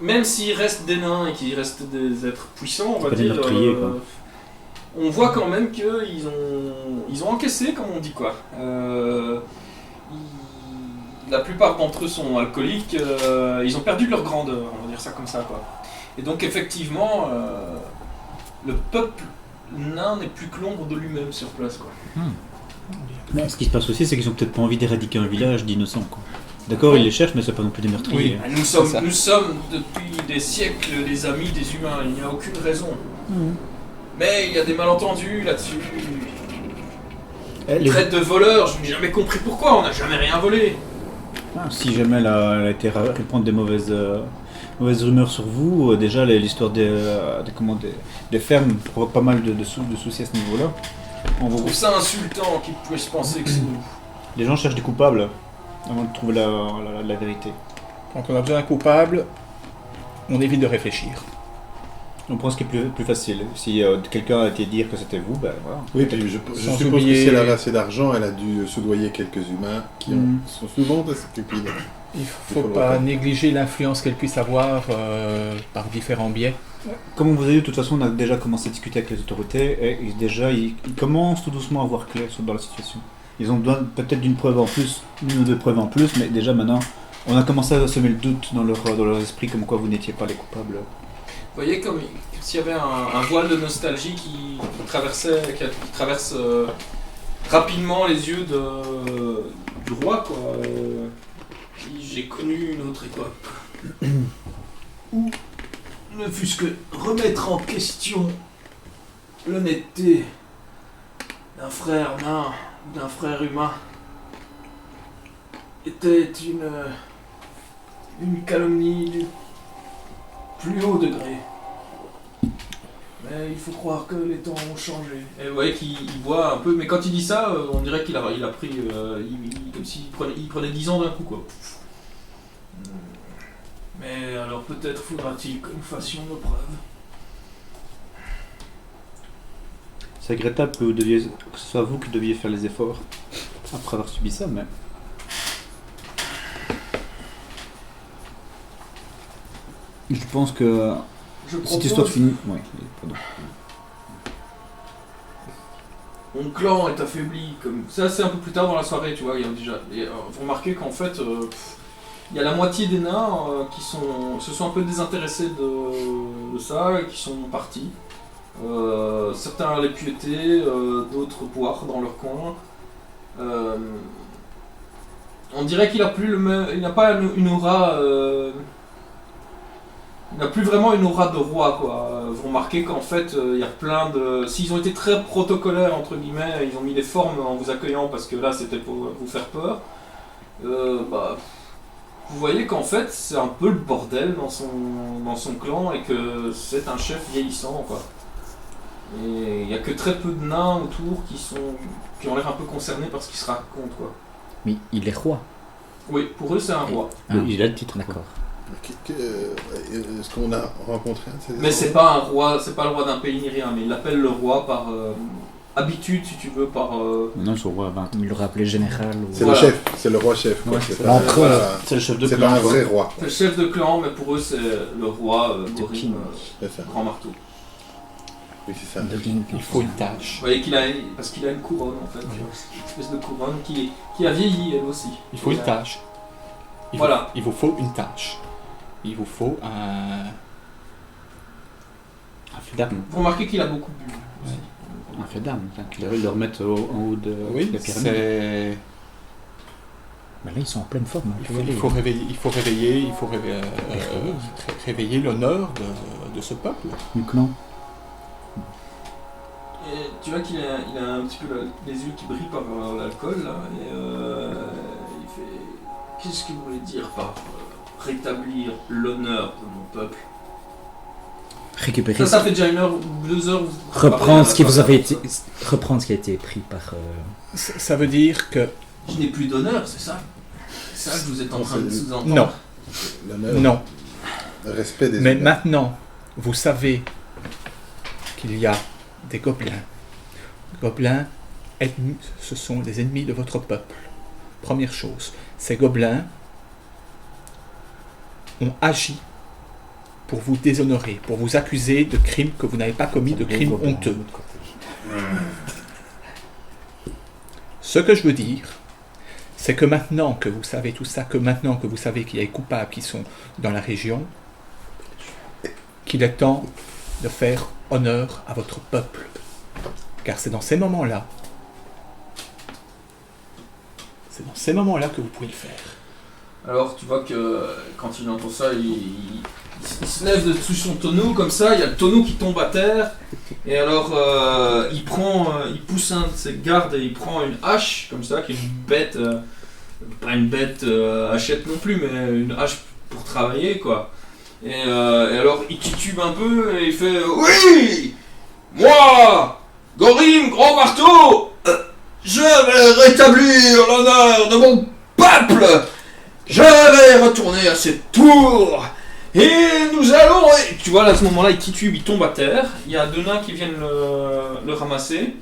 S1: Même s'ils restent des nains et qu'ils restent des êtres puissants, on va
S2: pas des
S1: dire.
S2: meurtriers, quoi.
S1: On voit quand même qu'ils ont encaissé, comme on dit quoi. La plupart d'entre eux sont alcooliques, ils ont perdu leur grandeur, on va dire ça comme ça quoi. Et donc effectivement, le peuple nain n'est plus que l'ombre de lui-même sur place quoi.
S2: Mais ce qui se passe aussi, c'est qu'ils ont peut-être pas envie d'éradiquer un village d'innocents. Quoi. D'accord, ils les cherchent, mais c'est pas non plus des meurtriers.
S1: Nous
S4: C'est ça.
S1: sommes depuis des siècles les amis des humains, il n'y a aucune raison. Mais il y a des malentendus là-dessus.
S2: Eh,
S1: Ils traitent de voleurs, je n'ai jamais compris pourquoi, on n'a jamais rien volé.
S2: Si jamais elle a été répandre des mauvaises rumeurs sur vous, déjà l'histoire des fermes provoque pas mal de soucis à ce niveau-là.
S1: Je trouve ça insultant qu'ils puissent penser que c'est nous.
S2: Les gens cherchent des coupables avant de trouver la vérité.
S4: Quand on a besoin d'un coupable, on évite de réfléchir.
S2: On prend ce qui est plus facile. Si quelqu'un a été dire que c'était vous, ben voilà.
S3: Oui, puis je
S4: Sans
S3: suppose
S4: oublier-
S3: que si elle avait assez d'argent, elle a dû soudoyer quelques humains qui sont souvent de ce qu'il a.
S4: Il ne faut
S3: faudra
S4: pas
S3: pas.
S4: négliger l'influence qu'elle puisse avoir par différents biais.
S2: Comme on vous a dit, de toute façon, on a déjà commencé à discuter avec les autorités et déjà ils commencent tout doucement à voir clair dans la situation. Ils ont besoin peut-être d'une preuve en plus, une ou deux preuves en plus, mais déjà maintenant, on a commencé à semer le doute dans leur esprit comme quoi vous n'étiez pas les coupables.
S1: Vous voyez comme s'il y avait un voile de nostalgie qui traverse rapidement les yeux du roi quoi. J'ai connu une autre époque où ne fût-ce que remettre en question l'honnêteté d'un frère nain, d'un frère humain, était une calomnie du plus haut degré. Mais il faut croire que les temps ont changé. Et vous voyez qu'il voit un peu, mais quand il dit ça, on dirait qu'il a pris, comme s'il prenait 10 ans d'un coup quoi. Mais alors peut-être faudra-t-il que nous fassions nos preuves.
S2: C'est regrettable que ce soit vous qui deviez faire les efforts après avoir subi ça, mais... Je pense que
S1: Je
S2: cette histoire finit... Ouais, pardon.
S1: Mon clan est affaibli, comme ça c'est un peu plus tard dans la soirée, tu vois, il y a déjà. Vous remarquez qu'en fait, il y a la moitié des nains qui se sont un peu désintéressés de ça et qui sont partis. Certains allaient piéter, d'autres boire dans leur coin. On dirait qu'il a plus il n'a pas une aura. Il n'a plus vraiment une aura de roi, quoi. Vous remarquez qu'en fait, il y a plein de. S'ils ont été très protocolaires, entre guillemets, ils ont mis des formes en vous accueillant parce que là, c'était pour vous faire peur. Vous voyez qu'en fait, c'est un peu le bordel dans son clan et que c'est un chef vieillissant, quoi. Et il n'y a que très peu de nains autour qui ont l'air un peu concernés par ce qui se raconte, quoi.
S5: Mais il est roi.
S1: Oui, pour eux, c'est un roi.
S2: Il a le titre.
S5: D'accord.
S3: Est-ce qu'on a rencontré un de ces
S1: Mais c'est pas un roi, c'est pas le roi d'un pays ni rien, mais il l'appelle le roi par habitude, si tu veux, par.
S2: Non, ils sont rois à 20.
S5: Il l'aurait appelé général. Ou...
S3: C'est
S1: Voilà.
S3: le chef, c'est le roi chef. Quoi.
S2: Ouais,
S3: c'est
S2: c'est
S3: pas,
S5: l'empereur.
S2: C'est le chef de
S3: c'est
S2: clan.
S3: pas un
S2: quoi.
S3: vrai roi.
S1: C'est le chef de clan, mais pour eux, c'est le roi Gorim,
S5: king.
S3: C'est ça.
S1: grand marteau.
S3: Oui, c'est ça.
S5: De King.
S4: Il faut une tâche.
S1: Vous voyez parce qu'il a une couronne en fait, une espèce de couronne qui a vieilli elle aussi.
S4: Il faut une tâche.
S1: Voilà.
S4: Il vous faut une tâche. Il vous faut un...
S2: Un fait d'armes.
S1: Vous remarquez qu'il a beaucoup bu aussi.
S2: Un fait d'armes. Enfin, qu'ils le remettent en haut de
S4: Oui,
S2: la pyramide.
S4: c'est...
S5: Mais là, ils sont en pleine forme. Hein.
S4: Il faut réveiller l'honneur de ce peuple.
S2: Du clan.
S1: Et tu vois qu'il a un petit peu les yeux qui brillent par l'alcool là, et il fait. Qu'est-ce que vous voulez dire par rétablir l'honneur de mon peuple?
S5: Récupérer.
S1: Ça fait déjà 1 heure ou 2 heures.
S5: Reprendre ce qui vous avait été. Reprendre ce qui a été pris par.
S4: Ça veut dire que...
S1: Je n'ai plus d'honneur, c'est ça? C'est ça que vous êtes en train de sous-entendre?
S4: Non,
S3: L'honneur,
S4: non.
S3: le respect des
S4: Mais
S3: humains.
S4: maintenant, vous savez qu'il y a des gobelins. Les gobelins, ce sont les ennemis de votre peuple. Première chose, ces gobelins ont agi pour vous déshonorer, pour vous accuser de crimes que vous n'avez pas commis, de crimes honteux. Ce que je veux dire, c'est que maintenant que vous savez tout ça, que maintenant que vous savez qu'il y a des coupables qui sont dans la région, qu'il est temps de faire honneur à votre peuple. Car c'est dans ces moments-là, que vous pouvez le faire.
S1: Alors tu vois que quand il entend ça, il se lève de dessus son tonneau comme ça, il y a le tonneau qui tombe à terre, et alors il pousse un de ses gardes et il prend une hache comme ça, qui est une bête, pas une bête hachette non plus, mais une hache pour travailler quoi. Et alors il titube un peu et il fait oui, moi, Gorim, grand marteau, je vais rétablir l'honneur de mon peuple. Je vais retourner à cette tour et nous allons... Et tu vois, là, à ce moment-là, il titube, il tombe à terre. Il y a 2 nains qui viennent le ramasser,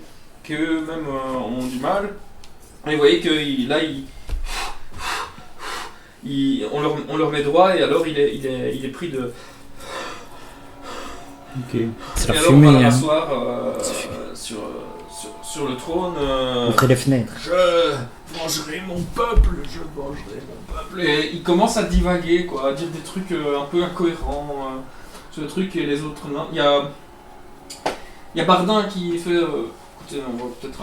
S1: qui eux-mêmes ont du mal. Et vous voyez que on leur met droit et alors il est pris de...
S2: Ok.
S5: C'est
S1: Et
S5: la
S1: alors on va
S5: fumée,
S1: le
S5: hein.
S1: rasseoir sur le trône.
S5: Ouvrez les fenêtres.
S1: Je vengerai mon peuple, je vengerai mon peuple. Et il commence à divaguer, quoi, à dire des trucs un peu incohérents. Ce truc et les autres nains. Il y a Bardin qui fait. Écoutez, on va peut-être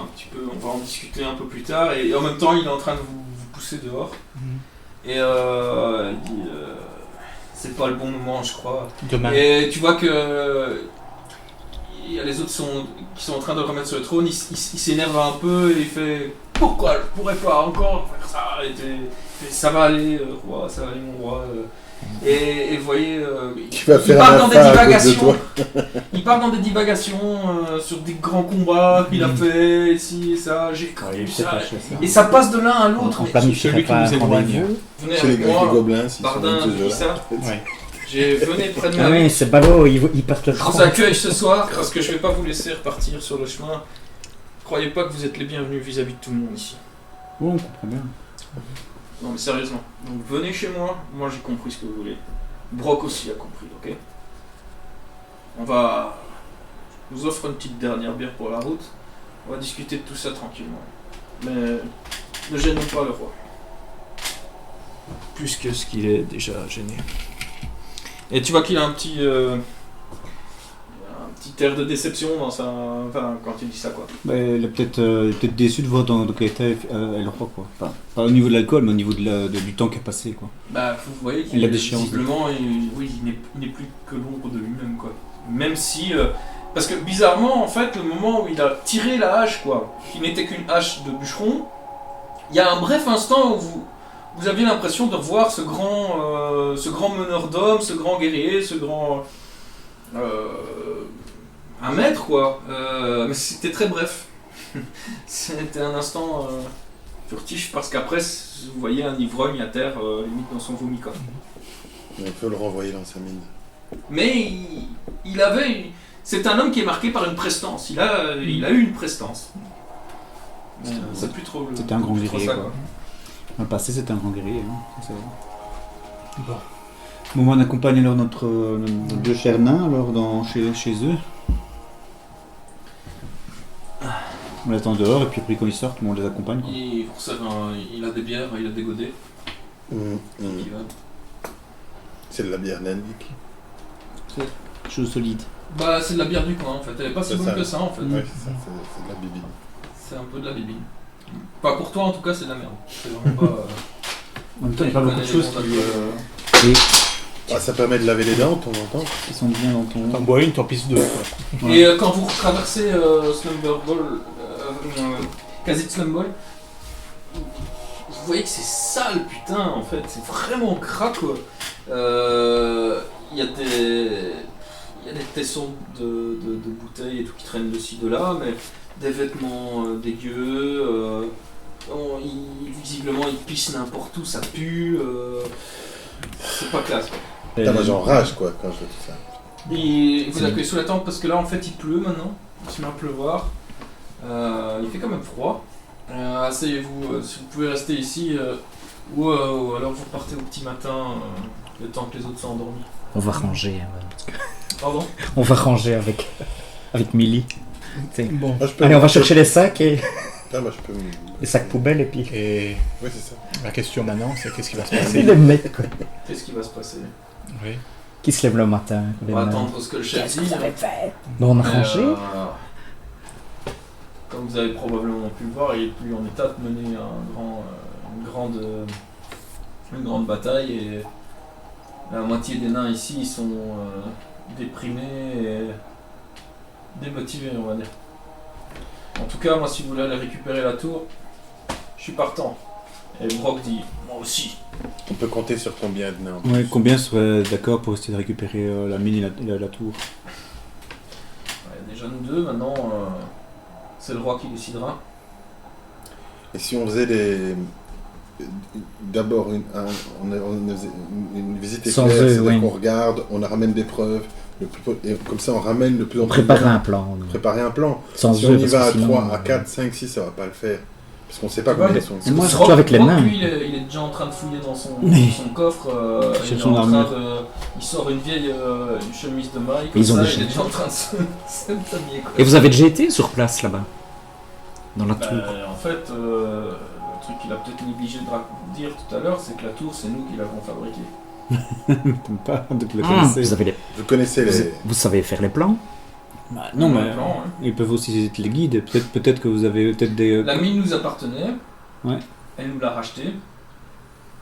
S1: on va en discuter un peu plus tard. Et en même temps, il est en train de vous pousser dehors. Et il dit. C'est pas le bon moment, je crois.
S4: Demain.
S1: Et tu vois que. Il y a les autres qui sont en train de le remettre sur le trône, il s'énerve un peu et il fait pourquoi je pourrais pas encore faire ça et ça va aller roi, ça va aller mon roi. Et vous voyez,
S3: Tu vas
S1: il
S3: faire
S1: part
S3: un
S1: dans des
S3: affaire à cause de
S1: divagations.
S3: toi.
S1: Il part dans des divagations sur des grands combats qu'il a fait, ici et ça, j'ai
S2: Ouais,
S1: connu
S2: il
S1: ça.
S2: pas ça.
S1: Et ça passe de l'un à l'autre.
S5: On
S1: mais
S5: planifierait
S4: celui qui
S5: pas
S4: nous
S5: un
S4: éloigne.
S5: rendez-vous.
S1: venez
S3: Chez les
S1: avec moi,
S3: gobelins, si
S1: Bardin,
S3: c'est
S1: je dis ça.
S4: Ouais.
S1: Venez près de
S5: Ah
S1: moi.
S5: oui, c'est ballot, ils partent le
S1: Je vous accueille ce soir parce que je vais pas vous laisser repartir sur le chemin. Croyez pas que vous êtes les bienvenus vis-à-vis de tout le monde ici.
S2: Bon, on comprend bien.
S1: Non mais sérieusement. Donc venez chez moi, moi j'ai compris ce que vous voulez. Brock aussi a compris, ok? Je vous offre une petite dernière bière pour la route. On va discuter de tout ça tranquillement. Mais ne gênons pas le roi. Plus que ce qu'il est déjà gêné. Et tu vois qu'il a un petit petit air de déception dans sa... Enfin, quand il dit ça, quoi.
S2: Bah, il est peut-être déçu de voir dans quel état est le roi, quoi. Enfin, pas au niveau de l'alcool, mais au niveau du temps qui a passé, quoi.
S1: Bah, vous voyez
S2: Il a des chiences.
S1: visiblement, il n'est plus que l'ombre de lui-même, quoi. Même si... parce que, bizarrement, en fait, le moment où il a tiré la hache, quoi, qui n'était qu'une hache de bûcheron, il y a un bref instant où vous aviez l'impression de revoir ce grand meneur d'hommes, ce grand guerrier, ce grand... un maître, quoi. Mais c'était très bref. C'était un instant furtif, parce qu'après, vous voyez un ivrogne à terre, limite dans son vomi, quoi.
S3: On peut le renvoyer dans sa mine.
S1: Mais il avait... C'est un homme qui est marqué par une prestance. Il a eu une prestance. C'est plus trop...
S2: C'était un grand
S1: plus trop
S2: guerrier,
S1: ça,
S2: quoi. Dans le passé, c'était un grand guerrier. Hein. Ça, c'est vrai. Bon, on accompagne alors nos deux chers nains alors chez eux. On les attend dehors et puis après quand ils sortent, on les accompagne. Quoi.
S1: Il a des bières, il a des godets. Il va.
S3: C'est de la bière nandique.
S2: Chose solide.
S1: Bah, c'est de la bière du coin, en fait. Elle est pas si
S3: C'est
S1: bonne
S3: ça.
S1: que ça, en fait.
S3: Ouais, c'est ça, c'est de la bibine.
S1: C'est un peu de la bibine. Pas pour toi, en tout cas, c'est de la merde. C'est vraiment pas...
S2: En même temps, il y a pas beaucoup de choses
S3: Ça permet de laver les dents de temps en temps.
S2: qui sont bien dans ton...
S4: T'en bois une, t'en pisses deux. Quoi.
S2: Ouais.
S1: Et quand vous traversez Slumber Ball, Khasit Slumber, vous voyez que c'est sale, putain, en fait. C'est vraiment crade, quoi. Il y a des tessons de bouteilles et tout qui traînent de ci, de là, mais des vêtements dégueux. Visiblement, ils pissent n'importe où, ça pue. C'est pas classe, quoi.
S3: Putain, moi j'enrage quoi quand je vois tout ça.
S1: Et vous accueillez sous la tente parce que là en fait il pleut maintenant, il se met à pleuvoir. Il fait quand même froid. Asseyez-vous, si vous pouvez rester ici, ou alors vous repartez au petit matin, le temps que les autres soient endormis.
S5: On va ranger.
S1: Pardon?
S5: On va ranger avec Millie.
S4: Bon.
S3: Moi, je peux
S5: Allez, on va chercher les sacs et
S3: Putain, moi je peux
S5: les sacs poubelles et puis.
S4: Et
S3: Oui, c'est ça.
S4: la question maintenant, c'est qu'est-ce qui va se
S5: Et
S4: passer
S5: les mettre quoi.
S1: Qu'est-ce qui va se passer?
S4: Oui.
S5: Qui se lève le matin.
S1: On va attendre ce que le chef dit.
S5: Bon, on a
S1: Mais,
S5: rangé.
S1: Comme vous avez probablement pu le voir, il est plus en état de mener une grande bataille et la moitié des nains ici ils sont déprimés et démotivés, on va dire. En tout cas, moi si vous voulez aller récupérer la tour, je suis partant. Et Brock dit, moi aussi.
S3: On peut compter sur combien de nains?
S2: Ouais, combien seraient d'accord pour essayer de récupérer la mine et la tour?
S1: Ouais, déjà nous deux, maintenant c'est le roi qui décidera.
S3: Et si on faisait d'abord une visite
S5: Sans
S3: éclair,
S5: eux,
S3: c'est-à-dire
S5: oui.
S3: qu'on regarde, on ramène des preuves, et comme ça on ramène le plus en plus
S5: Préparer
S3: de nains.
S5: un plan.
S3: Préparer un plan.
S5: Sans
S3: Si
S5: eux,
S3: on y
S5: parce
S3: va
S5: que
S3: à
S5: sinon,
S3: 3, à 4, 5, 6, ça va pas le faire. Parce qu'on sait pas
S1: Tu vois,
S3: combien ils sont.
S2: Et moi,
S1: Brock-
S5: surtout avec les
S1: Brock,
S5: nains.
S1: lui, il est déjà en train de fouiller dans son coffre. Il
S2: Cherche
S1: est
S2: son
S1: en train
S2: armure.
S1: il sort une vieille une chemise de maille.
S5: Ils
S1: Comme
S5: ont
S1: ça,
S5: des
S1: il est déjà en train de s'habiller. quoi.
S5: Et vous avez déjà été sur place là-bas? Dans la
S1: Bah,
S5: tour?
S1: en fait, le truc qu'il a peut-être négligé de dire tout à l'heure, c'est que la tour, c'est nous qui l'avons fabriquée.
S2: T'aimes pas de le
S5: Ah,
S2: connaître.
S5: vous, avez les...
S3: Vous connaissez les.
S5: vous savez faire les plans?
S2: Bah, non,
S1: On a
S2: mais
S1: un plan, hein.
S2: ils peuvent aussi être les guides. Peut-être que vous avez peut-être des.
S1: La mine nous appartenait.
S2: Ouais.
S1: Elle nous l'a rachetée.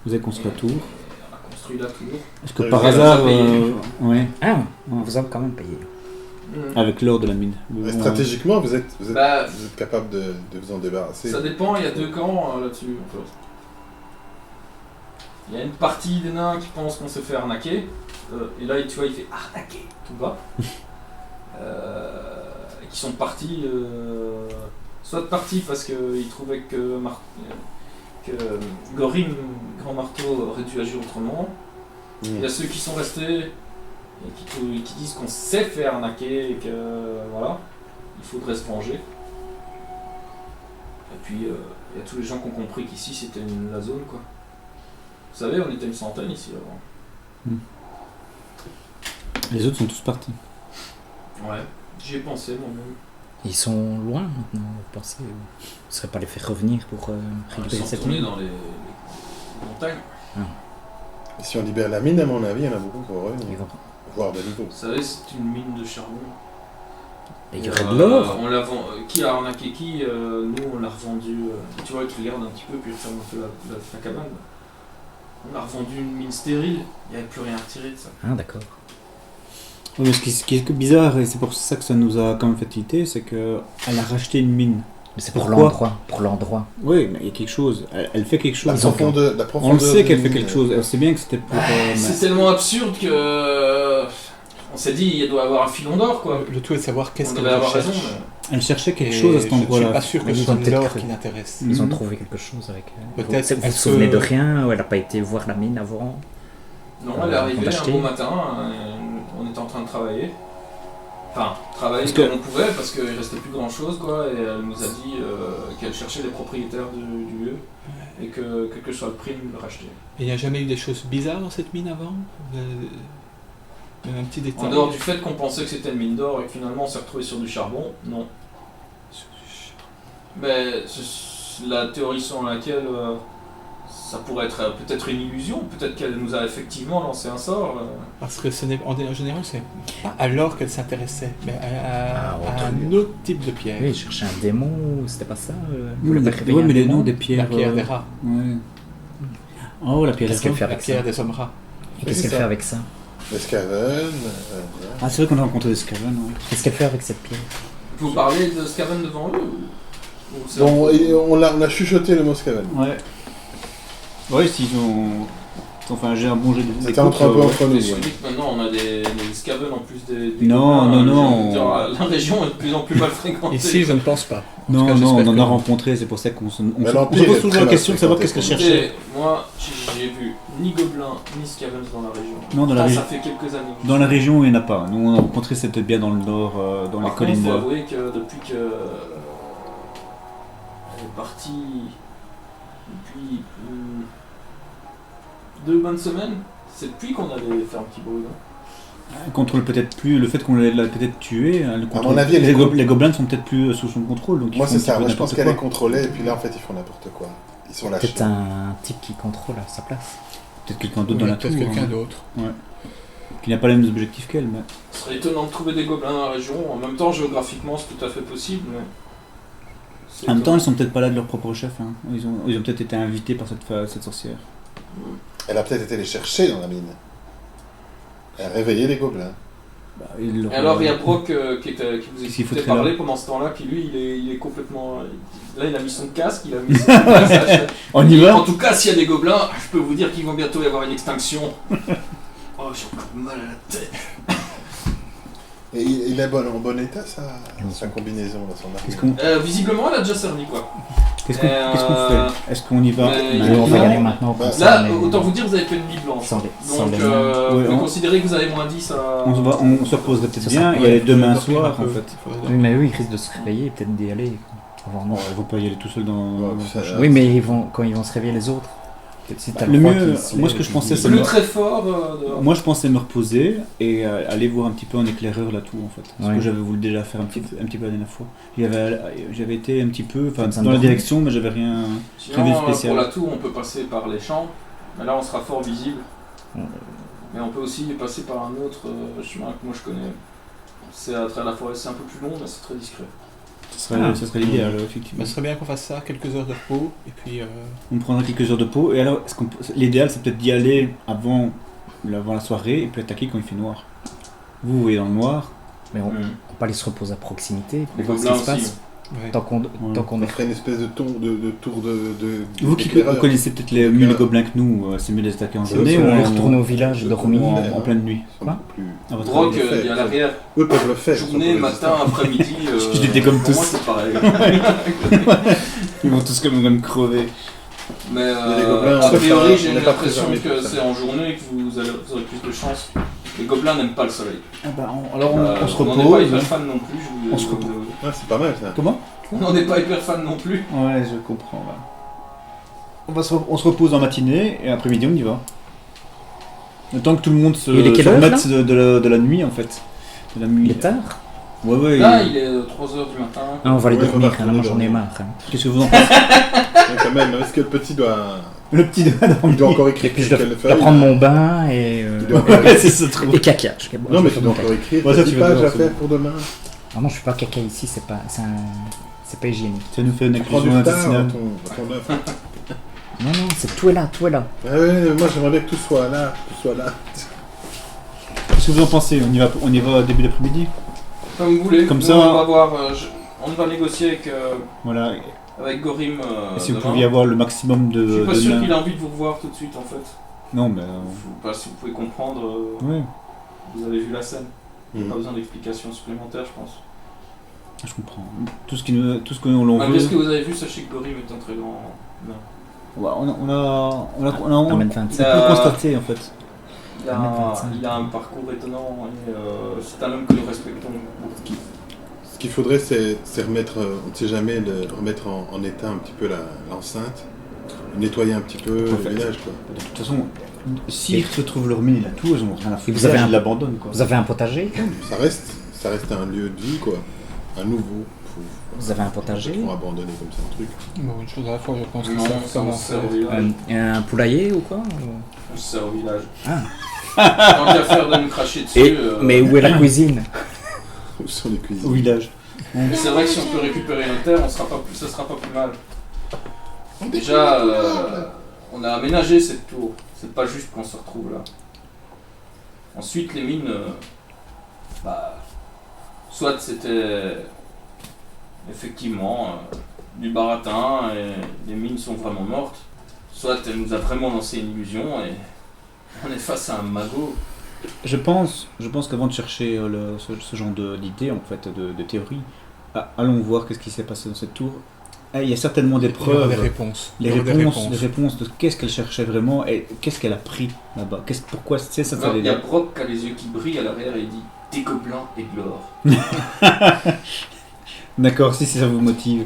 S2: Vous avez construit la tour.
S1: On a construit la tour.
S2: Est-ce que
S3: Ouais,
S2: par
S3: vous
S2: hasard,
S1: avez payé.
S2: ouais,
S5: Ah, vous avez quand même payé.
S2: avec l'or de la mine.
S3: Mais stratégiquement, vous êtes
S1: Bah,
S3: capable de vous en débarrasser.
S1: ça dépend, il y a deux camps là-dessus. En fait. Il y a une partie des nains qui pensent qu'on s'est fait arnaquer. Et là, tu vois, il fait arnaquer tout bas. Et qui sont partis. Soit partis parce qu'ils trouvaient que Gorim, grand marteau, aurait dû agir autrement. Il y a ceux qui sont restés et qui disent qu'on s'est fait arnaquer et que voilà, il faudrait se venger. Et puis il y a tous les gens qui ont compris qu'ici c'était la zone quoi. Vous savez, on était une centaine ici avant.
S2: Les autres sont tous partis.
S1: Ouais, j'y ai pensé moi-même.
S5: Ils sont loin maintenant, vous pensez? Vous ne serez pas les faire revenir pour
S1: Ils
S5: récupérer
S1: sont
S5: cette
S1: retournés
S5: mine?
S1: dans les montagnes.
S3: Et si on libère la mine, à mon avis, il y en a beaucoup qui vont revenir.
S5: Ils vont-
S3: Voire de nouveau.
S1: Vous savez, c'est une mine de charbon.
S5: Il y aurait de l'or.
S1: On l'a qui a arnaqué qui nous on l'a revendu. Tu vois, tu regardes un petit peu puis referme un peu la cabane. On a revendu une mine stérile, il n'y avait plus rien à retirer de ça.
S5: Ah, d'accord.
S2: Ouais, mais ce qui est bizarre, et c'est pour ça que ça nous a quand même fait tilter, c'est qu'elle a racheté une mine.
S5: Mais c'est pour
S2: Pourquoi
S5: l'endroit. Pour l'endroit.
S2: Oui, mais il y a quelque chose. Elle fait quelque
S3: La
S2: chose.
S3: profondeur, la
S2: On
S3: profondeur
S2: le sait
S3: de
S2: qu'elle fait
S3: mine,
S2: quelque chose. Elle sait bien que c'était pour.
S1: C'est tellement absurde que. On s'est dit, il doit y avoir un filon d'or quoi.
S4: Le tout est de savoir qu'est-ce
S1: On
S4: qu'elle
S1: devait avoir
S4: recherche.
S1: raison.
S2: Elle cherchait quelque
S4: Et
S2: chose à cet
S4: Je ne suis
S2: endroit-là.
S4: pas sûr que
S5: Mais
S4: ce
S5: ils
S4: soit
S5: ont peut-être
S4: l'or
S5: cru.
S4: qui l'intéresse.
S5: Ils ont
S2: Mhm.
S5: trouvé quelque chose avec.
S4: Peut-être,
S5: Vous vous
S4: est-ce
S5: souvenez
S4: que-
S5: de rien ou elle n'a pas été voir la mine avant?
S1: Non, elle est arrivée
S5: On
S1: un
S5: l'achetait.
S1: beau matin, on était en train de travailler. Enfin, travailler
S2: Parce
S1: comme
S2: que-
S1: on pouvait parce qu'il restait plus grand chose quoi. Et elle nous a dit qu'elle cherchait les propriétaires du lieu et que quel que soit le prix, nous le racheter.
S4: Et il n'y a jamais eu des choses bizarres dans cette mine avant Un petit détail.
S1: En dehors du fait qu'on pensait que c'était une mine d'or et que finalement on s'est retrouvé sur du charbon, non. Mais la théorie selon laquelle ça pourrait être peut-être une illusion, peut-être qu'elle nous a effectivement lancé un sort.
S4: Parce que en général, c'est pas à l'or qu'elle s'intéressait, mais à
S5: autre
S4: un autre type de pierre.
S5: Oui, il cherchait un démon, c'était pas ça
S2: Oui,
S5: le
S2: mais,
S5: réveiller
S2: ouais,
S5: un
S2: mais les
S5: démon.
S2: noms des pierres.
S4: La pierre des rats,
S2: Ouais. Oh, la pierre
S5: Qu'est-ce
S2: des
S5: qu'elle
S2: rats.
S5: fait
S4: la
S5: avec ça
S4: pierre des hommes rats.
S5: Et qu'est-ce
S3: C'est
S5: qu'elle
S3: ça.
S5: fait avec ça
S3: Les Skaven,
S2: Ah, c'est vrai qu'on a rencontré des Skaven, ouais.
S5: Qu'est-ce qu'elle fait avec cette pierre?
S1: Vous parlez de Skaven devant eux ou c'est-
S3: Bon, et on a chuchoté le mot Skaven.
S2: Ouais. Ouais, s'ils ont. Ils ont fait un bon jet de.
S3: C'était entre un peu entre nous.
S1: Mais je
S3: ouais.
S1: dis que maintenant on a des Skaven en plus des
S2: Non,
S1: gobelins,
S2: non,
S1: je veux dire,
S2: non.
S1: La région est de plus en plus mal fréquentée.
S4: Ici, je ne pense pas. En tout
S2: Non,
S4: cas,
S2: non, on
S4: j'espère
S2: en
S4: que
S2: a
S4: non.
S2: rencontré, c'est pour ça qu'on se
S3: Mais
S2: on
S3: l'Empire
S2: se pose
S3: est
S2: toujours
S3: très
S2: la
S3: mal
S2: question de savoir qu'est-ce
S3: fréquenté
S2: qu'elle
S3: pour nous.
S2: cherchait.
S1: Et moi, j'ai vu ni gobelins ni Skaven dans la région.
S2: Non, dans la
S1: Pourtant,
S2: région.
S1: ça fait quelques années.
S2: Dans la région, il n'y en a pas. Nous, on a rencontré, c'était bien dans le nord, dans les
S1: Par contre,
S2: collines.
S1: faut avouer que depuis que elle est partie depuis 2 bonnes semaines, c'est depuis qu'on allait faire un petit bruit. Non
S2: Elle contrôle peut-être plus le fait qu'on l'a peut-être tué. Elle contrôle-
S3: mon avis, elle
S2: les,
S3: est con-
S2: les gobelins sont peut-être plus sous son contrôle. Donc ils
S3: Moi,
S2: font
S3: c'est
S2: un petit
S3: ça.
S2: peu
S3: Moi, je pense
S2: n'importe
S3: qu'elle est
S2: quoi.
S3: contrôlée, et puis là, en fait, ils font n'importe quoi. Ils sont lâchés.
S5: Peut-être un type qui contrôle à sa place.
S2: Peut-être quelqu'un d'autre dans la tour.
S4: Peut-être quelqu'un
S2: hein,
S4: d'autre.
S2: qui n'a pas les mêmes objectifs qu'elle. Mais...
S1: Ce serait étonnant de trouver des gobelins dans la région. En même temps, géographiquement, c'est tout à fait possible. Mais c'est
S2: En même temps,
S1: étonnant.
S2: ils sont peut-être pas là de leur propre chef. Hein. Ils ont peut-être été invités par cette sorcière.
S3: Elle a peut-être été les chercher dans la mine. Elle a réveillé les gobelins.
S2: Bah, ils leur-
S1: Et alors, il y a Brock qui vous
S2: Qu'est-ce qu'il
S1: écoutait
S2: foutrait
S1: parler
S2: là
S1: pendant ce temps-là, qui lui, il est complètement. Là, il a mis son casque, il a mis son message.
S2: On y va
S1: En tout cas, s'il y a des gobelins, je peux vous dire qu'ils vont bientôt y avoir une extinction. Oh, j'ai encore mal à la tête.
S3: Et il est en bon état, sa combinaison, là, son
S2: Qu'est-ce
S3: armure.
S2: qu'on
S1: Visiblement, elle a déjà servi quoi.
S2: qu'est-ce qu'on fait Est-ce qu'on y va
S1: mais-
S5: Nous, on va y
S1: non.
S5: aller maintenant.
S3: Bah,
S5: comme ça,
S1: Là,
S5: mais-
S1: autant vous dire, vous avez fait une bille blanche.
S5: Sans les- sans
S1: Donc,
S5: les
S2: Ouais,
S1: vous
S2: on-
S1: considérez que vous avez moins 10 à.
S2: on se reposerait peut-être
S5: Ça,
S2: bien.
S5: ça
S2: Il y a les demain
S4: Dormir
S2: soir
S4: un peu.
S2: en fait.
S5: Oui, mais eux, ils risquent de se réveiller et peut-être d'y aller avant nous.
S2: Oh, ils vont pas y aller tout seuls dans.
S3: Ouais, ça,
S5: Oui, mais quand ils vont se réveiller les autres, peut-être si t'as
S2: Le
S5: froid
S2: mieux,
S5: qui se
S2: moi,
S5: lève
S2: ce que
S5: et
S2: je
S5: qui
S2: pensais,
S5: dit-
S2: c'est
S1: Bleu
S2: le-
S1: très fort. Dehors.
S2: Moi, je pensais me reposer et aller voir un petit peu en éclaireur la tour en fait. Parce
S5: Ouais.
S2: que j'avais voulu déjà faire un petit peu la dernière fois. J'avais été un petit peu, enfin,
S5: Ça me
S2: dans la
S5: donne-
S2: direction, mais j'avais rien.
S1: Sinon,
S2: Rien de spécial.
S1: pour la tour, on peut passer par les champs. Mais là, on sera fort visible. Mais on peut aussi passer par un autre chemin que moi je connais. C'est à travers la forêt, c'est un peu plus long, mais c'est très discret.
S2: Ce serait l'idéal, effectivement.
S4: Mais ce serait bien qu'on fasse ça, quelques heures de repos, et puis
S2: On prendra quelques heures de pause. Et alors, l'idéal, c'est peut-être d'y aller avant la soirée et puis attaquer quand il fait noir. Vous voyez dans le noir.
S5: Mais on peut pas aller se reposer à proximité
S1: Les
S5: pour voir ce
S1: gobelins
S5: qui se
S1: aussi.
S5: passe.
S4: ouais.
S5: Tant qu'on
S3: On
S5: est.
S3: ferait une espèce de tour de
S2: Vous qui
S3: d'éclaireur.
S2: connaissez peut-être mieux les gobelins que nous, c'est mieux de les attaquer en
S3: C'est
S2: journée
S3: vrai,
S2: ou
S5: On est
S2: en,
S5: retourné au village,
S3: ou
S5: dormir.
S2: en pleine nuit.
S3: Ils sont
S5: Quoi
S3: beaucoup plus-
S2: À votre
S1: Brock,
S3: le faire,
S1: il est à
S3: ça.
S1: l'arrière.
S3: Eux peuvent le faire.
S1: Journée,
S3: ils sont
S1: matin,
S3: pas
S1: après-midi.
S2: Je l'étais comme
S1: pour
S2: tous.
S1: moi, c'est pareil.
S2: Ils vont tous comme crever.
S1: Mais
S3: les gobelins,
S1: a
S3: on n'est
S1: priori,
S3: pas-
S1: j'ai
S3: on n'est pas
S1: l'impression
S3: préservés
S1: que
S3: pour ça.
S1: c'est en journée que vous aurez plus de chance. Les gobelins n'aiment pas le soleil.
S2: Alors on se
S1: On n'en est pas
S2: repose.
S1: hyper fan non plus.
S2: On se repose.
S3: Ah, c'est pas mal ça.
S2: Comment
S1: On n'en est pas hyper fan non plus.
S2: Ouais, je comprends. On se repose en matinée et après-midi on y va. Le temps que tout le monde se
S5: Il est quelle
S2: se
S5: heure,
S2: remette de la nuit en fait. De la nuit.
S5: Il est tard.
S2: Ouais, ouais.
S1: Là, il est 3h du matin.
S5: Ah, on va aller
S3: Ouais,
S5: dormir,
S3: on va
S5: hein, moi j'en ai
S3: dormir.
S5: marre. hein.
S2: Qu'est-ce que vous en pensez
S3: Mais quand même, est-ce que le petit doit.
S2: Le petit doigt dans
S3: Il doit
S2: le
S3: encore
S5: Et
S3: écrire
S5: puis je dois,
S3: quelle
S5: je
S3: feuille
S5: dois prendre mon bain et,
S3: Il doit-
S2: Ouais, c'est ça trop.
S5: et caca.
S3: Non, mais tu dois encore écrire.
S2: Ouais, ça,
S3: T'as
S2: tu
S3: 10
S2: vas
S3: pages
S2: devoir,
S3: à
S2: c'est
S3: faire
S2: bon.
S3: pour demain.
S5: Ah non, je suis pas caca ici, c'est pas hygiénique.
S2: Ça nous fait une
S3: Prends
S2: inclusion
S3: du retard
S2: intestinale.
S3: dans ton œuf.
S5: Non, non, c'est tout est là.
S3: Ah ouais, moi j'aimerais bien que tout soit là,
S2: Qu'est-ce que vous en pensez? On y va début d'après-midi?
S1: Comme vous voulez.
S2: Comme
S1: Nous,
S2: ça,
S1: on va voir. On va négocier
S2: Voilà.
S1: avec Gorim.
S2: Et si vous
S1: demain.
S2: pouviez avoir le maximum
S1: Je suis pas
S2: de
S1: sûr
S2: nains.
S1: qu'il a envie de vous revoir tout de suite en fait.
S2: Non, mais.
S1: Je sais pas si vous pouvez comprendre.
S2: Ouais,
S1: Vous avez vu la scène.
S3: Mhm.
S1: Pas besoin d'explications supplémentaires, je pense.
S2: je comprends. Tout ce que l'on
S1: Malgré
S2: veut.
S1: ce que vous avez vu, sachez que Gorim est un très grand. nain.
S2: On
S5: Amène
S2: a
S5: 25.
S2: pu le constater en fait.
S1: Il a un parcours étonnant et c'est un homme que nous respectons beaucoup.
S3: Ce qu'il faudrait, c'est remettre, on ne sait jamais, remettre en état un petit peu l'enceinte, nettoyer un petit peu le
S2: fait.
S3: village, quoi.
S2: De toute façon, s'ils retrouvent leur mine et la tour, ils ont rien à foutre.
S5: vous avez
S2: Ils
S5: un-
S2: l'abandonnent quoi.
S5: Vous avez un potager?
S3: Ça reste un lieu de vie, quoi. Un nouveau.
S5: Vous avez un potager?
S3: Pour abandonner comme ça un truc.
S4: Bon, une chose à la fois, je pense que
S1: Non,
S4: ça
S1: ça on
S4: commence.
S1: se sert au village.
S5: Un poulailler ou quoi?
S1: On se sert au village.
S5: Ah.
S1: Tant qu'à faire de nous cracher dessus.
S5: Mais où est la cuisine?
S3: Où sont les cuisines?
S2: Au village.
S1: Mais c'est vrai que si on peut récupérer nos terres, ça sera pas plus mal. Déjà, on a aménagé cette tour. C'est pas juste qu'on se retrouve là. Ensuite, les mines, soit c'était effectivement du baratin et les mines sont vraiment mortes, soit elle nous a vraiment lancé une illusion et on est face à un magot.
S2: Je pense qu'avant de chercher ce genre d'idée, en fait, de théorie, allons voir qu'est-ce qui s'est passé dans cette tour. Ah, il y a certainement des
S4: Il y aura
S2: preuves,
S4: des réponses.
S2: les
S4: Il y aura des
S2: réponses de qu'est-ce qu'elle cherchait vraiment et qu'est-ce qu'elle a pris là-bas. Pourquoi c'est ça
S1: Il y a
S2: fallait.
S1: Brock qui a les yeux qui brillent à l'arrière et il dit des gobelins et de l'or.
S2: D'accord, si ça vous motive.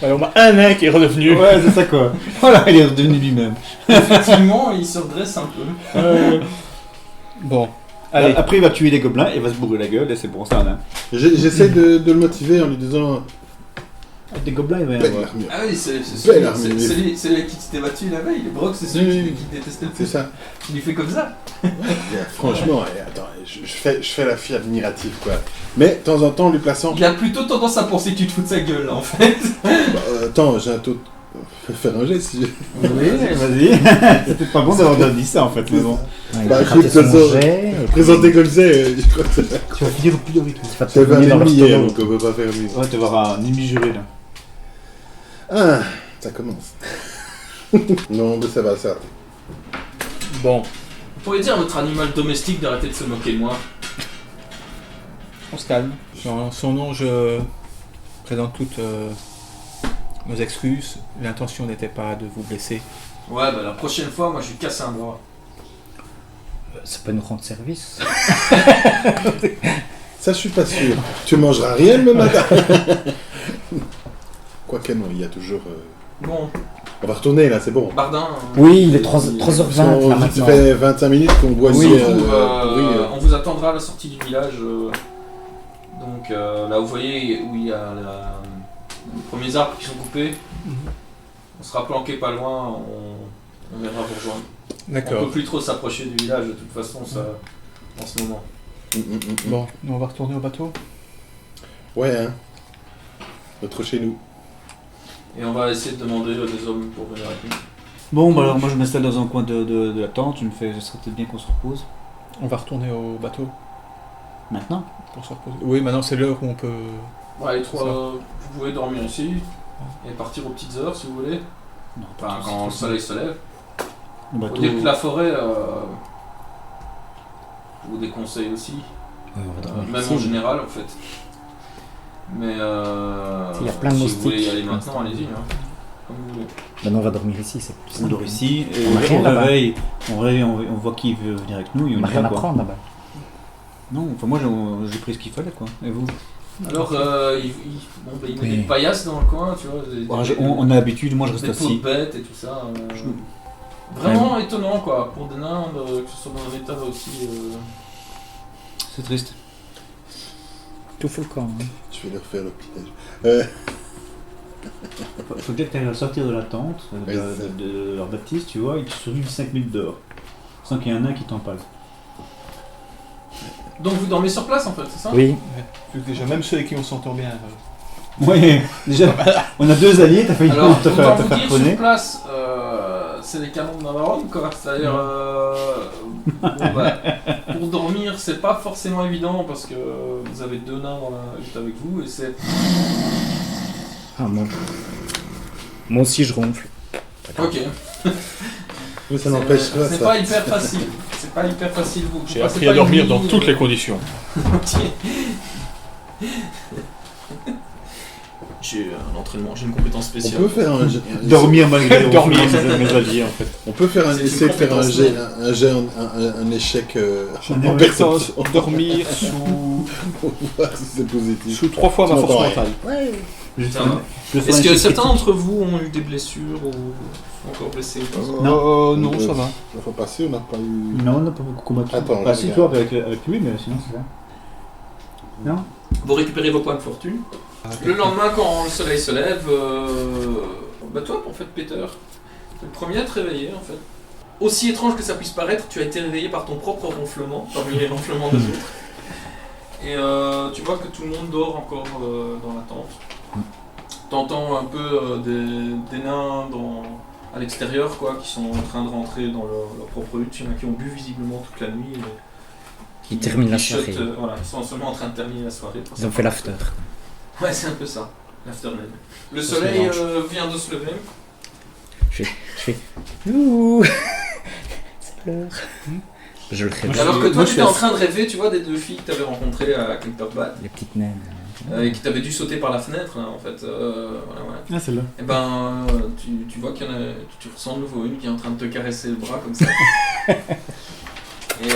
S4: Alors, on a un nain qui est redevenu.
S2: Ouais, c'est ça quoi. Voilà, il est redevenu lui-même.
S1: Effectivement, il se redresse un peu.
S4: Bon, allez.
S2: Après, il va tuer des gobelins et il va se bourrer la gueule et c'est bon, ça, hein.
S3: J'essaie de le motiver en lui disant
S2: Des gobelins, il va y en
S3: belle
S2: avoir.
S3: armure.
S1: Ah oui, c'est
S3: Belle armure.
S1: celui qui t'était battu la veille. Brock, c'est celui
S3: Oui.
S1: qui détestait le
S3: C'est
S1: plus.
S3: ça.
S1: Tu lui fais comme ça.
S3: Franchement, attends, je fais la fille admirative, quoi. Mais de temps en temps, en lui plaçant.
S1: Il a plutôt tendance à penser que tu te fous de sa gueule, là, en fait.
S3: Attends, j'ai un taux. Faire un geste si je.
S2: Oui, vas-y. C'était pas bon d'avoir dit ça en fait, mais bon.
S5: Ouais, il
S3: Bah,
S5: a raté
S3: écoute,
S5: son
S3: ça sort.
S5: jet, et puis-
S3: Présenté comme ça, je crois que ça.
S2: Tu vas finir au plus vite.
S5: Tu vas te
S3: J'avais un
S5: terminer dans
S3: ennemi hier,
S5: l'orthographe.
S3: donc on peut pas faire mieux.
S2: Ouais, tu vas avoir un ennemi juré là.
S3: Ah, ça commence. Non, mais ça va, ça.
S4: Bon,
S1: Vous pourriez dire à votre animal domestique d'arrêter de se moquer de moi.
S4: on se calme. En son nom, je présente toutes nos excuses. L'intention n'était pas de vous blesser.
S1: Ouais, bah la prochaine fois, moi, je lui casse un bras.
S5: Ça peut nous rendre service.
S3: Ça, je suis pas sûr. Tu mangeras rien le matin. Quoique non, il y a toujours.
S1: Bon,
S3: On va retourner là, c'est bon.
S1: Bardin.
S5: Oui, il est 3h20 là
S3: Ça
S5: maintenant.
S3: fait 25 minutes qu'on boit
S1: Oui,
S3: ici.
S1: on vous attendra à la sortie du village. Donc là, vous voyez où il y a les premiers arbres qui sont coupés. On sera planqué pas loin, on viendra vous rejoindre. On
S4: D'accord.
S1: peut plus trop s'approcher du village de toute façon ça, en ce moment.
S4: Bon, nous on va retourner au bateau.
S3: Ouais, hein. Notre chez nous.
S1: Et on va essayer de demander des hommes pour venir avec nous.
S2: Bon, bah alors moi je m'installe dans un coin de la tente, ce serait peut-être bien qu'on se repose.
S4: On va retourner au bateau
S2: Maintenant.
S4: pour se reposer. Oui, maintenant c'est l'heure où on peut.
S1: Ouais, les trois,
S4: Ça.
S1: vous pouvez dormir ici et partir aux petites heures si vous voulez.
S2: Non,
S1: Enfin, quand le soleil se lève.
S2: Le
S1: Faut
S2: bateau.
S1: dire que la forêt, je vous déconseille aussi.
S5: Ouais, on va dormir
S1: Même
S5: ici.
S1: en général en fait. Mais
S5: Il y a plein de
S1: si
S5: moustiques.
S1: vous voulez y aller maintenant, allez-y. Hein. Comme vous voulez.
S5: Maintenant, on va dormir ici, c'est plus
S2: On
S5: simple.
S2: dort ici, et
S5: On a rien
S2: on
S5: là-bas.
S2: réveille, on voit qui veut venir avec nous et
S5: On
S2: on
S5: n'a
S2: y
S5: rien
S2: va
S5: à
S2: quoi.
S5: prendre là-bas.
S2: Non, enfin moi j'ai pris ce qu'il fallait quoi. Et vous?
S1: Alors, il met
S5: Oui.
S1: des paillasses dans le coin, tu vois.
S2: On a l'habitude, moi je reste
S1: des peaux de
S2: assis.
S1: bêtes et tout ça.
S2: Je-
S1: Vraiment étonnant quoi, pour des nains, que ce soit dans un état aussi.
S2: C'est triste.
S5: Tout fout le camp. Hein.
S3: Je vais leur faire le petit-déj.
S2: Faut peut-être que tu à sortir de la tente,
S3: Oui, c'est
S2: de leur baptiste, tu vois, et tu survives 5 minutes dehors. Sans qu'il y ait un nain qui t'empale.
S1: Donc vous dormez sur place en fait, c'est ça?
S5: Oui.
S4: Déjà, même ceux avec qui on s'entend bien.
S2: Ouais, déjà, on a 2 alliés, t'as failli
S1: Alors,
S2: te
S1: autant
S2: faire
S1: vous dire sur
S2: prôner.
S1: place, c'est les canons de Navarone, quoi. C'est-à-dire, bon, bah, pour dormir, c'est pas forcément évident parce que vous avez 2 nains dans la hutte avec vous et c'est.
S5: Ah, moi aussi, je ronfle.
S1: Ok.
S3: Mais ça n'empêche pas
S1: C'est
S3: ça.
S1: pas hyper facile. C'est pas hyper facile. Vous
S4: J'ai
S1: passez
S4: appris
S1: pas
S4: à
S1: une
S4: dormir
S1: nuit,
S4: dans toutes les conditions.
S1: J'ai un entraînement, j'ai une compétence
S3: On
S1: spéciale.
S3: peut faire un jet.
S2: Dormir malgré le
S4: Dormir.
S2: ronflement de mes alliés en fait.
S3: On peut faire un
S1: C'est une
S3: essai de faire un
S1: compétence
S3: jet,
S1: neuve.
S3: un jet, un échec en
S2: ai
S3: perception.
S4: Dormir sous,
S3: Pour voir si c'est positif.
S4: sous 3 fois ma
S3: Tu
S4: force
S3: m'entends
S4: mentale.
S1: Est-ce que certains d'entre vous ont eu des blessures ou sont encore blessés ou pas?
S4: Non, ça va.
S3: La fois passée, on n'a pas eu.
S2: Non, on n'a pas beaucoup combattu.
S3: Attends,
S2: Bah
S3: je
S2: si,
S3: regarde.
S2: toi avec lui, mais sinon c'est ça. Non.
S1: Vous récupérez vos points de fortune. Le lendemain, quand le soleil se lève, bah toi, en fait, Peter, t'es le premier à te réveiller, en fait. Aussi étrange que ça puisse paraître, tu as été réveillé par ton propre ronflement, parmi les ronflements des autres. Et tu vois que tout le monde dort encore dans la tente. T'entends un peu des nains à l'extérieur, quoi, qui sont en train de rentrer dans leur propre hutte. Il y en a qui ont bu visiblement toute la nuit.
S5: Ils terminent la
S1: chuchotent,
S5: soirée.
S1: voilà, ils sont seulement en train de terminer la soirée.
S5: Ils ont fait l'after.
S1: Ouais, c'est un peu ça, l'afternoon. Le soleil vient de se lever.
S5: Je fais. Ouh. C'est l'heure. Je le réveille.
S1: Alors que toi,
S2: moi,
S1: tu
S2: je
S1: étais
S2: suis
S1: en train de rêver, tu vois, des 2 filles que tu avais rencontrées à Clipperbat
S5: Les petites naines.
S1: et qui t'avaient dû sauter par la fenêtre, là, en fait. Voilà.
S2: Ah, celle-là.
S1: Et ben, tu vois qu'il y en a, tu ressens de nouveau une qui est en train de te caresser le bras comme ça. Et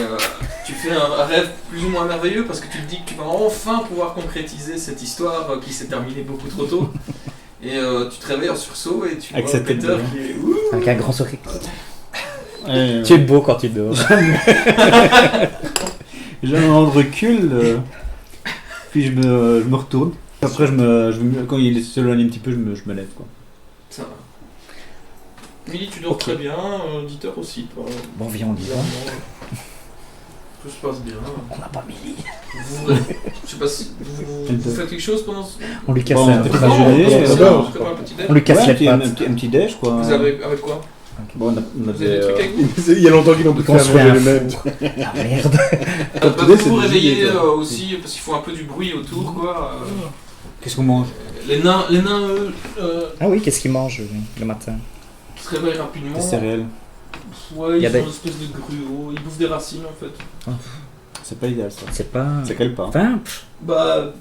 S1: tu fais un rêve plus ou moins merveilleux parce que tu te dis que tu vas enfin pouvoir concrétiser cette histoire qui s'est terminée beaucoup trop tôt. Et tu te réveilles en sursaut et tu
S2: Avec
S1: vois
S2: cette tête
S1: Peter
S2: de-
S1: qui est ouh.
S5: Avec un grand sourire.
S2: Ouais,
S5: Tu es beau quand tu dors.
S2: j'ai un moment de recul, puis je me retourne. Après, quand il s'éloigne un petit peu, je me lève quoi.
S1: Ça va. Milly, tu dors
S5: Ok.
S1: très bien, Dieter aussi, toi.
S5: Bon, viens, on y va.
S1: Bizarrement, tout se passe bien.
S5: On n'a pas Milly.
S1: Je sais pas si vous faites quelque chose pendant ce
S5: On lui casse
S2: Bon,
S5: la
S2: on peut
S1: Non,
S2: pas déjeuner,
S1: on se
S3: d'abord.
S1: prépare un petit déj.
S5: On lui casse
S2: Ouais,
S5: les
S2: un
S5: pattes.
S2: petit déj quoi.
S1: Vous avez avec quoi?
S2: Bon, on
S1: Vous
S2: avait,
S1: avez des trucs avec vous?
S3: Il y a longtemps qu'ils n'ont plus fait
S5: On
S3: à
S5: se fait
S3: manger
S5: un
S3: les mêmes.
S5: four. Ah merde.
S3: Comme
S1: Bah,
S3: tu dis,
S1: vous
S3: c'est
S1: vous
S3: du
S1: réveillez
S3: gilet, quoi.
S1: aussi parce qu'il faut un peu du bruit autour quoi.
S2: Qu'est-ce qu'on mange?
S1: Les nains eux,
S5: Ah oui, qu'est-ce qu'il mange le matin?
S1: se réveillent rapidement.
S2: Des céréales.
S1: Ouais,
S5: Il y
S1: ils
S5: a
S1: ont
S5: des-
S1: une espèce de gruau, ils bouffent des racines en fait.
S2: C'est pas idéal ça.
S5: C'est pas.
S2: Ça cale pas.
S5: Enfin,
S1: Bah,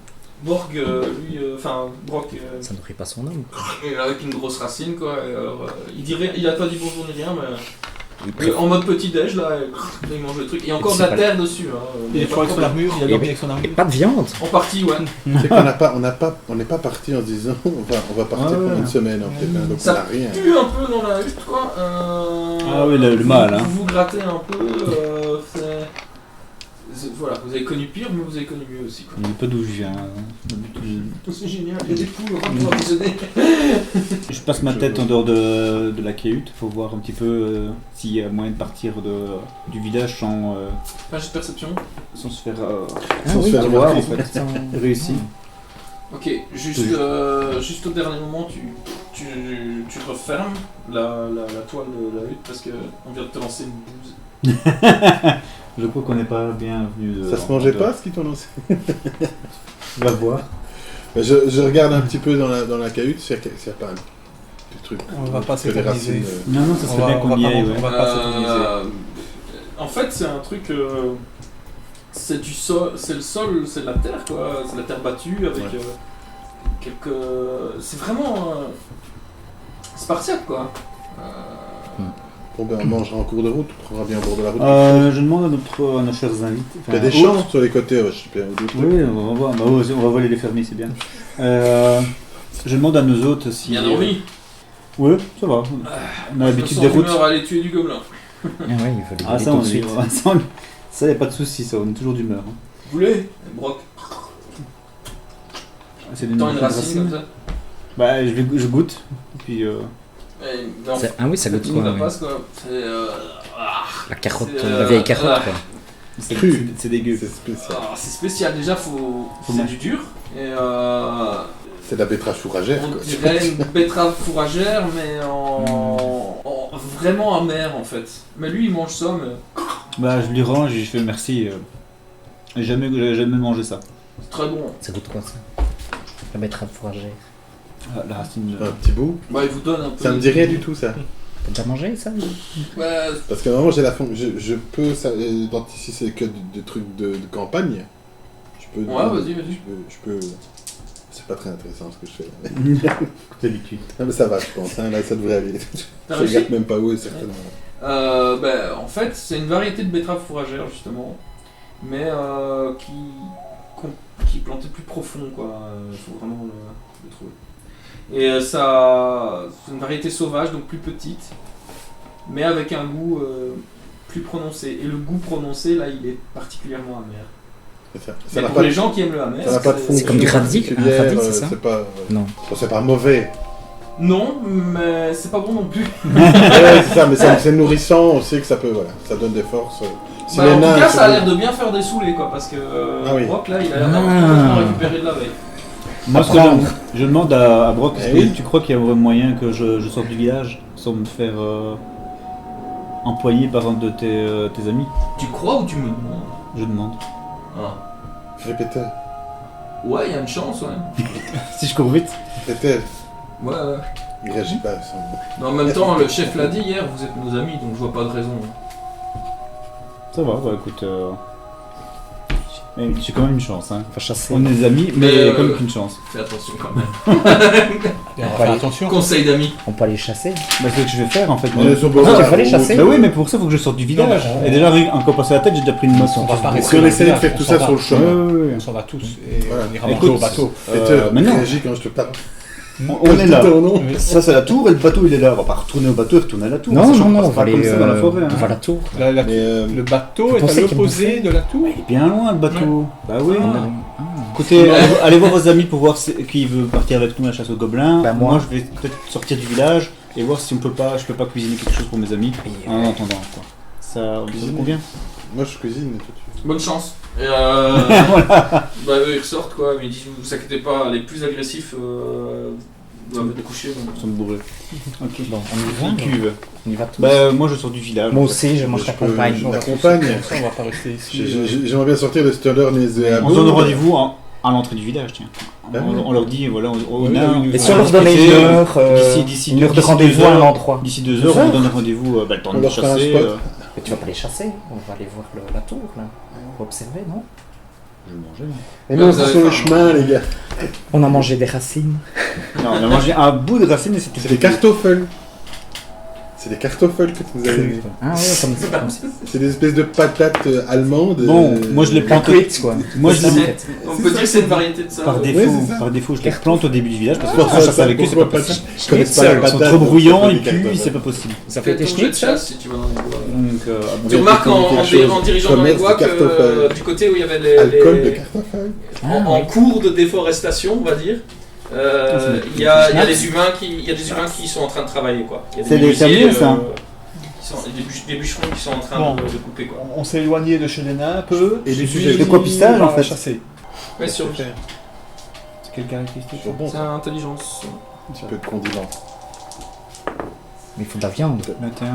S1: Borg, lui, enfin, Brock,
S5: ça nourrit pas son homme.
S1: il est avec une grosse racine quoi. Et alors, il a pas dit bonjour ni rien, mais.
S5: Il
S1: Mais en mode petit déj là, il mange le truc. Il y a encore de la
S5: C'est pas-
S1: terre dessus. Hein.
S4: Il est
S1: pas
S4: fort
S1: de
S4: avec son
S1: problème.
S4: armure, il a
S5: Et
S4: dormi avec son
S5: Et
S4: armure.
S5: pas de viande.
S1: En partie, ouais.
S3: C'est qu'on n'est pas parti en se disant on va partir
S2: Ah ouais.
S3: pour une semaine en fait, hein, donc
S1: Ça
S3: on n'a rien.
S1: pue un peu dans la hutte quoi.
S2: Ah oui, le mal, hein.
S1: Vous vous grattez un peu. Voilà, vous avez connu pire, mais vous avez connu mieux aussi. Quoi.
S2: Je ne sais pas d'où je viens.
S1: C'est génial, il y a des poules, on va pouvoir vous aider.
S2: Je passe ma tête en dehors de la cahute pour voir un petit peu s'il y a moyen de partir du village sans
S1: Pas juste perception.
S2: se faire
S3: Sans se faire
S2: voir en
S3: remarquer.
S2: fait. Réussi.
S1: Ok, juste au dernier moment, tu refermes la toile de la hutte parce qu'on vient de te lancer une bouse.
S2: Je crois qu'on n'est pas bien venu de.
S3: Ça se mangeait pas ce qu'ils t'ont lancé?
S2: On va voir.
S3: Je regarde un petit peu dans la cahute s'il y a pas un petit truc.
S4: On va pas
S3: que les
S4: s'éterniser.
S3: racines,
S2: Non, non, ça serait bien qu'on y aille.
S4: On
S2: Ouais.
S4: va pas s'éterniser.
S1: En fait, c'est un truc. C'est du sol, c'est le sol, c'est de la terre quoi. C'est de la terre battue avec
S3: Ouais.
S1: quelques. C'est vraiment spartiate quoi.
S3: Bon ben on mangera en cours de route, on prendra bien au bord de la route.
S2: Je demande à nos chers invités.
S3: Il y a des champs sur les côtés, ouais, je sais pas.
S2: Oui, on va voir. Bah, on va voler les fermiers, c'est bien. Je demande à nos hôtes si.
S1: Bien dormi.
S2: Oui, ça va. On a l'habitude des routes.
S1: à aller tuer du gobelin.
S5: Ah ouais, il faut
S2: Ah,
S5: les
S2: ça,
S5: tout
S2: on
S5: de suite.
S2: ça, y a pas de souci, ça, on est toujours d'humeur. Hein.
S1: Vous voulez Brock.
S2: C'est des
S1: Tant une
S2: nouvelles
S1: racine comme ça.
S2: Bah, je goûte. Puis.
S1: Mais en fait,
S5: Ah oui, ça goûte
S1: tout
S5: quoi
S1: la
S5: ouais.
S1: passe quoi. C'est
S5: La carotte,
S1: c'est,
S5: la vieille carotte
S1: ah.
S5: quoi.
S3: Cru.
S2: C'est dégueu.
S3: C'est spécial.
S1: Ah, c'est spécial. Déjà, c'est
S2: manger.
S1: du dur. Et
S3: C'est de la betterave fourragère,
S1: on
S3: quoi.
S1: dirait une betterave fourragère, mais vraiment amère en fait. Mais lui, il mange ça, mais
S2: Bah, je lui range et je fais merci. J'ai jamais mangé ça.
S1: c'est très bon.
S5: Ça goûte quoi ça? La betterave fourragère.
S2: Ah, la racine.
S3: Un petit bout.
S1: Bah, il vous donne un peu.
S3: Ça me dit rien du tout, ça.
S5: T'as déjà mangé ça?
S1: Bah,
S3: Parce que normalement, j'ai la forme. Je peux. Si c'est que des trucs de campagne. Je peux.
S1: Ouais, vas-y.
S3: Je peux. C'est pas très intéressant ce que je fais.
S2: D'habitude.
S3: Ah, mais ça va, je pense. Hein, là, ça devrait aller.
S1: T'as
S3: Je
S1: réussi
S3: regarde même pas où, certainement.
S1: Bah, en fait, c'est une variété de betterave fourragère justement, mais qui est plantée plus profond, quoi. Il faut vraiment le trouver. Et ça, c'est une variété sauvage, donc plus petite, mais avec un goût plus prononcé. Et le goût prononcé, là, il est particulièrement amer.
S3: Ça
S1: Mais
S3: n'a
S1: pour
S3: pas
S1: les
S3: de-
S1: gens qui aiment le amer,
S3: ça n'a pas de fonction
S5: comme du radis,
S3: particulière,
S5: un radis, c'est ça
S3: C'est pas.
S5: Non.
S3: Bon, c'est pas mauvais.
S1: Non, mais c'est pas bon non plus.
S3: Ouais, c'est ça, mais c'est nourrissant. On sait que ça peut. Voilà, ça donne des forces. Si
S1: Bah,
S3: les
S1: en tout
S3: nains,
S1: cas,
S3: se-
S1: ça a l'air de bien faire des saoulés, quoi, parce que
S3: Ah oui.
S1: Brock, là, il a l'air d'avoir complètement récupéré de la veille.
S2: Moi, ce que je demande à Brock, est-ce
S3: Eh
S2: que
S3: oui.
S2: tu crois qu'il y a vraiment moyen que je sorte du village sans me faire employer par un de tes amis?
S1: Tu crois ou tu me demandes?
S2: Je demande.
S1: Ah.
S3: Répétez.
S1: Ouais, il y a une chance, ouais.
S2: Si je cours vite.
S3: Répétez.
S1: Ouais.
S3: Il réagit pas.
S1: Mais en même temps, le chef l'a dit hier, vous êtes nos amis, donc je vois pas de raison.
S2: Ça va, bah écoute. Mais j'ai quand même une chance. Hein.
S5: Faut chasser.
S2: On est des amis, mais
S1: Mais,
S2: il y a quand même qu'une chance.
S1: Fais attention quand même.
S4: Et on va faire attention.
S1: Conseil d'amis.
S5: On peut aller chasser.
S2: Bah, c'est ce que je vais faire en fait.
S3: On est sur
S5: Non, il fallait chasser.
S2: Bah oui, mais pour ça, il faut que je sorte du village.
S4: Non, mais
S2: Et déjà, encore passé la tête, j'ai déjà pris une moto.
S4: On va pas rester
S3: Si on
S4: dans le
S3: essaie de
S4: village,
S3: faire
S4: on
S3: tout
S4: s'en
S3: ça
S4: va.
S3: sur le chemin.
S4: On s'en va tous et
S3: Voilà.
S4: on ira manger
S2: Écoute,
S4: au bateau.
S2: mais non.
S3: Réagis quand je te parle.
S2: On est là.
S3: Ton nom.
S2: Ça, c'est la tour et le bateau, il est là. On va pas retourner au bateau et retourner à la tour.
S5: Non,
S2: Sachant
S5: non,
S2: qu'on
S5: non, on
S2: passe
S5: va
S2: pas comme
S5: aller
S2: ça dans la forêt. hein.
S5: on va à la tour.
S4: La-
S3: Mais
S4: Le bateau
S5: Vous
S4: est à
S5: pensez qu'il
S4: l'opposé de la tour.
S2: Il est bien loin, le bateau. Bah oui.
S5: Ah.
S2: Écoutez, allez voir vos amis pour voir qui veut partir avec nous à la chasse aux gobelins.
S5: Bah,
S2: moi,
S5: moi.
S2: je vais peut-être sortir du village et voir si je peux pas cuisiner quelque chose pour mes amis en attendant. Quoi. Ça vous
S3: Cuisiner.
S2: convient?
S3: Moi, je cuisine et toi, tu.
S1: Bonne chance. Et bah eux ils ressortent quoi, mais ils disent vous inquiétez pas, les plus agressifs doivent être couchés. Donc.
S2: Sans me bourrer. Ok.
S5: Bon, on y va.
S2: Cuve.
S5: On y va tous.
S2: Bah, moi, je sors du village.
S5: Moi
S2: en fait.
S5: aussi, je mange ta compagne.
S3: Je l'accompagne.
S4: Ça, on va pas rester ici.
S3: J'aimerais bien sortir de Stoller et
S2: On se donne rendez-vous à l'entrée du village, tiens.
S3: Ah oui.
S2: On leur dit, voilà, on
S4: Oui,
S2: a.
S4: oui,
S5: Et
S4: oui.
S5: si on
S2: va
S5: leur donnait
S2: discuter,
S5: une heure,
S2: d'ici
S5: une heure de
S2: 2
S5: rendez-vous à un
S2: heures.
S5: endroit.
S2: D'ici 2 heures, on vous donne rendez-vous, le temps
S3: On
S2: de
S3: leur fera un
S2: chasser.
S3: spot.
S5: Mais tu vas pas les chasser, on va aller voir la tour là. On va observer, non?
S2: Je vais manger.
S3: Et non,
S1: Vous
S3: c'est
S1: avez
S3: sur le
S1: faim.
S3: chemin, les gars.
S5: On a mangé des racines.
S2: Non, on a mangé un bout de racine et c'était
S3: C'est des kartoffeln. C'est des kartoffeln que tu nous as donné.
S5: Ah ouais, comme ça.
S3: C'est des espèces de patates allemandes.
S2: Bon, moi je les
S5: La
S2: plante.
S5: cuite quoi.
S2: Moi je
S5: C'est ça,
S2: les
S5: en fait.
S1: On peut dire que c'est une variété de ça.
S2: par
S1: ouais.
S2: défaut,
S3: c'est ça.
S2: par défaut, je les plante au début du village parce que
S3: Pourquoi
S2: quand on chasse
S3: ça,
S2: avec eux, c'est pas
S3: pourquoi
S2: possible.
S3: Je connais pas la
S2: Ils sont
S3: patate.
S2: trop bruyants,
S3: des
S2: ils puent,
S3: kartoffeln.
S2: c'est pas possible.
S5: Ça fait
S1: Fais
S5: des
S1: ton jet de
S5: schnitz ça?
S1: chasse si tu vas dans les bois.
S2: Donc,
S1: Tu remarques en dirigeant dans les bois que
S3: Kartoffeln.
S1: du côté où il y avait les,
S3: Alcool de kartoffeln.
S1: en cours de déforestation, on va dire, il y a des humains qui sont en train de travailler quoi. Il y a des
S2: C'est des
S1: menuisiers,
S2: fermiers, ça.
S1: des bûcherons qui sont en train
S4: Bon.
S1: de couper quoi.
S4: On s'est éloigné de chez les nains un peu.
S3: Et des
S4: puis
S3: sujets
S2: de quoi pistage,
S4: on
S2: en
S4: va
S2: fait.
S4: chasser.
S1: Ouais, sur
S2: C'est quelle caractéristique?
S3: C'est bon,
S1: c'est intelligence.
S3: un petit peu de condiment.
S5: Mais il faut de la viande.
S2: 21,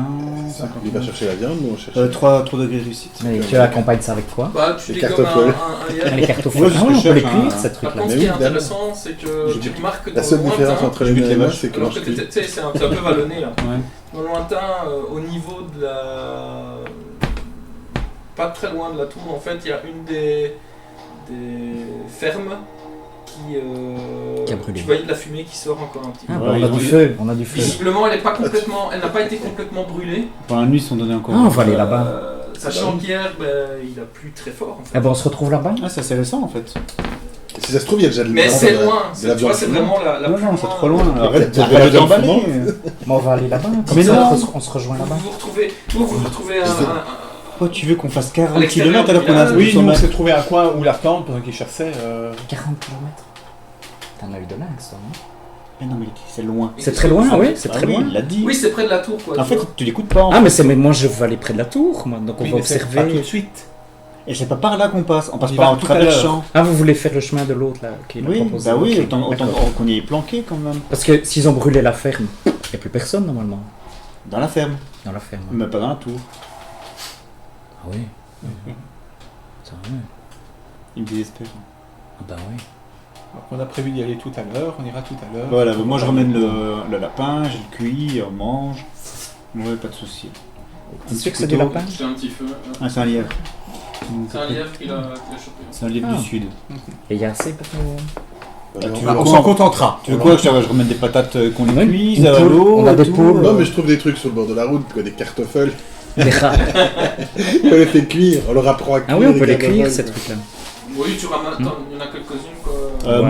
S3: Il va chercher la viande, nous on cherche.
S2: 3 degrés de réussite.
S5: Mais tu accompagnes ça avec quoi?
S1: Bah tu
S3: Les
S1: dégommes
S3: kartoffeln.
S1: un
S5: Les
S1: lièvre.
S5: cartoffeln.
S2: Moi, c'est ce
S5: Ah
S2: que
S5: ouais, on
S2: je
S5: peut les
S2: cherche,
S5: cuire
S2: hein.
S5: ces
S1: Par
S5: trucs là.
S1: contre,
S3: Mais
S1: ce qui est
S3: oui, évidemment.
S1: intéressant, c'est que
S3: Je
S1: tu
S3: dis-
S1: remarques que
S3: La
S1: dans
S3: seule
S1: le
S3: différence
S1: lointain,
S3: entre
S2: je
S3: les
S2: bute
S3: nains
S2: les
S3: et moi,
S2: vaches.
S3: c'est que
S1: alors
S3: je
S1: que
S3: cuis.
S1: tu sais, c'est un peu vallonné là.
S2: Ouais.
S1: Dans le lointain, au niveau de la... Pas très loin de la tour, en fait, il y a une des fermes
S5: Qui a brûlé.
S1: Tu voyais de la fumée qui sort encore un petit peu.
S5: Ah,
S2: Ouais,
S5: bah, on a
S2: ils ont
S5: du
S2: eu-
S5: feu, on a du feu.
S1: Visiblement, elle n'a pas été complètement brûlée.
S2: Pendant la nuit, ils se sont donnés encore.
S5: Ah, on va aller là-bas.
S1: Sachant qu'hier, il a plu très fort en fait.
S5: Ah bah on se retrouve là-bas.
S2: Ah, c'est assez récent en fait.
S3: Si ça se trouve, il y a déjà de
S1: Mais
S3: la-
S1: c'est
S3: de la-
S1: loin,
S3: de la
S1: tu vois,
S3: viande
S1: c'est
S3: fumée.
S1: vraiment la
S2: Non,
S1: plus
S2: non, c'est trop loin.
S3: Arrête
S2: Arrête
S3: de
S2: de
S3: la
S2: t'emballer.
S3: viande
S5: Bon, on va aller là-bas. Comme
S2: Mais
S5: ça,
S2: non.
S5: on se rejoint là-bas.
S1: Vous vous retrouvez
S2: Pourquoi tu veux qu'on fasse
S1: À
S2: 40
S1: l'extérieur
S2: km alors qu'on a
S1: du
S4: Oui,
S2: 200
S4: nous on
S2: mètres?
S4: s'est trouvé un coin où la tente pendant qu'ils cherchaient.
S5: 40 km. T'en as eu de lynx, toi, non?
S2: Mais non, mais c'est loin.
S5: C'est très loin, oui, c'est
S2: Ah
S5: très
S2: oui,
S5: loin.
S2: il l'a dit.
S1: Oui, c'est près de la tour quoi.
S2: En
S1: tu
S2: fait,
S1: vois.
S2: tu l'écoutes pas.
S5: Ah, mais moi je veux aller près de la tour, moi. Donc on va
S4: Pas tout de
S5: observer.
S4: suite.
S2: Et c'est pas par là qu'on passe, on passe
S4: y
S2: par
S4: va
S2: en
S4: tout à
S2: travers le
S4: l'heure.
S2: champ.
S5: Ah, vous voulez faire le chemin de l'autre là qui l'a
S2: Oui,
S5: proposé.
S2: bah oui,
S5: Ok,
S2: autant
S5: d'accord.
S2: qu'on y est planqué quand même.
S5: Parce que s'ils ont brûlé la ferme, il n'y a plus personne normalement
S2: Dans la ferme,
S5: dans la ferme.
S2: mais pas dans la tour.
S5: Ah oui. Ça va.
S2: Il me désespère.
S5: Ah bah oui.
S4: Donc, on a prévu d'y aller tout à l'heure, on ira tout à l'heure.
S2: Voilà, moi je ramène le lapin, je le cuis, on mange. Ouais, pas de soucis.
S5: C'est sûr que c'est du lapin?
S1: J'ai un petit feu.
S2: Ah, c'est un lièvre.
S1: C'est un lièvre qu'il a chopé.
S2: C'est un lièvre
S5: Ah.
S2: du sud.
S5: Et il y a assez pour nous.
S2: tu veux
S4: On
S2: quoi,
S4: s'en contentera.
S2: Tu veux quoi que je remette des patates qu'on les
S5: Oui,
S2: cuise
S5: une
S2: à
S5: poule,
S2: l'eau
S5: on a
S2: et
S5: des
S2: tout,
S5: poules.
S3: Non, mais je trouve des trucs sur le bord de la route, quoi, des cartofels.
S5: Des rats.
S3: On les fait cuire, on leur apprend à cuire.
S5: Ah oui, on peut les
S3: cartofels,
S5: cuire
S3: quoi.
S5: ces trucs-là.
S1: Oui, tu ramasses. Attends, il y en a quelques-unes quoi.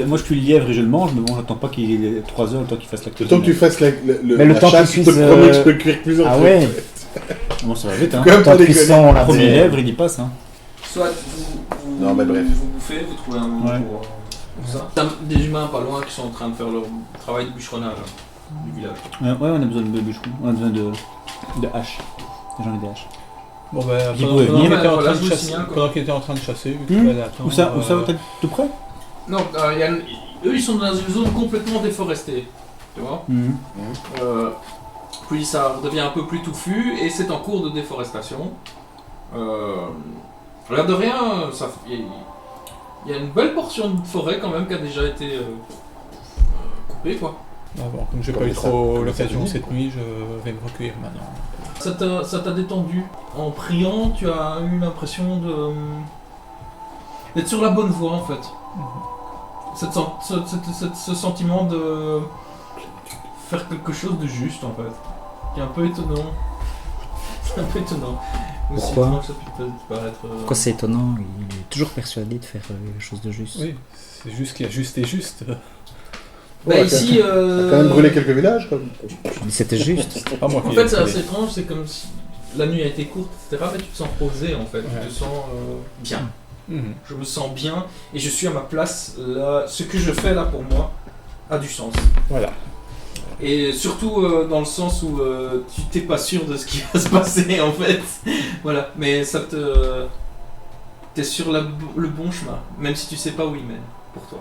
S2: Moi je cuis le lièvre et je le mange, mais bon, j'attends pas qu'il ait 3 heures le temps qu'il fasse la
S3: Le
S2: cuisine.
S3: temps que tu fasses la
S5: Mais le temps
S3: chasse,
S5: qu'il
S3: je te
S5: cuise,
S3: promets que je peux cuire plusieurs
S5: Ah
S3: trucs.
S5: ouais.
S2: Bon, ça va vite, hein.
S3: Quand même
S5: Tant
S3: pas
S5: qu'ils
S3: déconner.
S5: sont là.
S2: Le premier lièvre, il y passe, hein.
S1: Soit vous,
S3: Non, mais bref.
S1: vous bouffez, vous trouvez un moment
S2: Ouais.
S1: pour ça. T'as des humains pas loin qui sont en train de faire leur travail de bûcheronnage du village.
S2: Ouais, on a besoin de bûcherons, on a besoin de haches. J'en ai des haches.
S4: Bon ben,
S2: Qui
S4: pendant
S2: pouvait
S4: qu'il
S2: venir.
S4: était en
S1: Voilà,
S4: train
S1: je
S4: de
S1: vous
S4: chasser,
S1: signale, quoi.
S4: pendant qu'il était en train de chasser, vu que
S2: Hmm.
S4: tu allais attendre,
S2: Où ça, t'es tout près?
S1: Non, eux ils sont dans une zone complètement déforestée. Tu vois Puis ça devient un peu plus touffu et c'est en cours de déforestation. Regarde de rien, il y a une belle portion de forêt quand même qui a déjà été coupée quoi.
S4: Ah bon, comme j'ai
S3: Comme
S4: pas eu
S3: les
S4: trop
S3: comme les
S4: l'occasion
S3: États-Unis,
S4: cette nuit, je vais me recueillir maintenant.
S1: Ça t'a détendu. En priant, tu as eu l'impression d'être sur la bonne voie en fait. Ce sentiment de faire quelque chose de juste en fait. Qui est un peu étonnant. C'est un peu étonnant. Aussi
S5: Pourquoi
S1: étonnant que ça peut paraître.
S5: Pourquoi c'est étonnant? Il est toujours persuadé de faire quelque chose de juste.
S4: Oui, c'est juste qu'il y a juste et juste.
S1: Bah
S3: Ouais,
S1: ici.
S3: T'as quand même brûlé quelques villages, comme.
S5: Mais c'était juste.
S4: C'est pas moi qui
S1: En
S4: l'ai
S1: fait, c'est
S4: brûlé.
S1: assez étrange, c'est comme si la nuit a été courte, etc. Mais tu te sens posé en fait,
S4: Ouais.
S1: tu te sens bien.
S4: Mhm.
S1: Je me sens bien et je suis à ma place. Là, ce que je fais là pour moi a du sens.
S4: Voilà.
S1: Et surtout dans le sens où tu t'es pas sûr de ce qui va se passer en fait. Voilà, mais ça te. T'es sur le bon chemin, même si tu sais pas où il mène pour toi.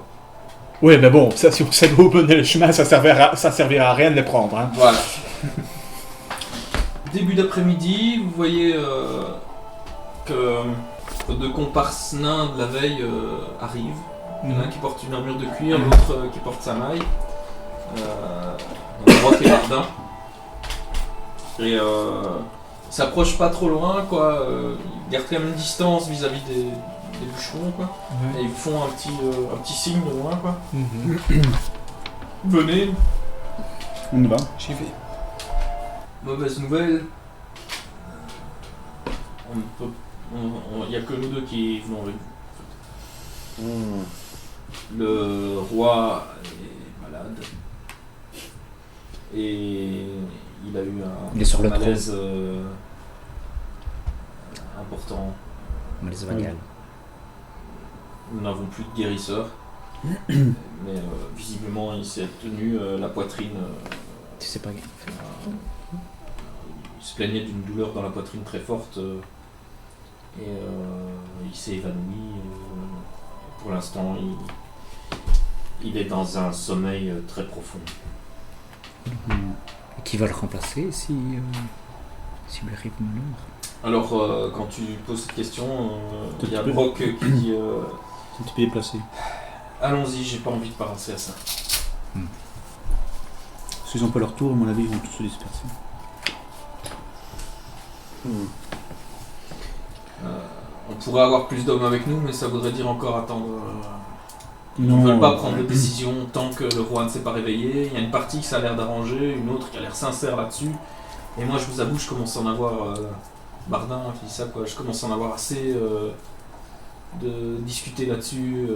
S4: Oui, mais bon, ça, si on sait où mener le chemin, ça servira à rien de les prendre. Hein.
S1: Voilà. Début d'après-midi, vous voyez que deux comparses nains de la veille arrivent. Il y en a un qui porte une armure de cuir, l'autre qui porte sa maille. Rock et Bardin. Et ils s'approchent pas trop loin, quoi. Ils gardent quand même une distance vis-à-vis des bûcherons, quoi.
S4: Ouais.
S1: Et ils font un petit signe de loin, quoi.
S4: Mhm.
S1: Venez.
S2: On y va.
S4: J'y vais.
S1: Mauvaise nouvelle. Il n'y a que nous deux qui venons avec vous. Le roi est malade. Et il a eu
S5: Il est sur
S1: un
S5: le
S1: malaise important.
S5: Malaise vagal.
S1: Nous n'avons plus de guérisseur. Mais visiblement, il s'est tenu la poitrine.
S5: Tu sais pas.
S1: Il se plaignait d'une douleur dans la poitrine très forte. Et il s'est évanoui. Pour l'instant, il est dans un sommeil très profond.
S5: Qui va le remplacer si lui arrive malheur?
S1: Alors, quand tu poses cette question, il y a
S2: Tu peux-
S1: Brock qui dit
S2: C'est un petit peu déplacé.
S1: allons-y, j'ai pas envie de penser à ça.
S2: S'ils ont pas leur tour, à mon avis, ils vont tous se disperser.
S1: On pourrait avoir plus d'hommes avec nous, mais ça voudrait dire encore attendre. Ils
S2: Non,
S1: ne veulent pas prendre de décision tant que le roi ne s'est pas réveillé. Il y a une partie qui ça a l'air d'arranger, une autre qui a l'air sincère là-dessus. Et moi, je vous avoue, je commence à en avoir. Bardin qui dit ça, quoi. Je commence à en avoir assez de discuter là-dessus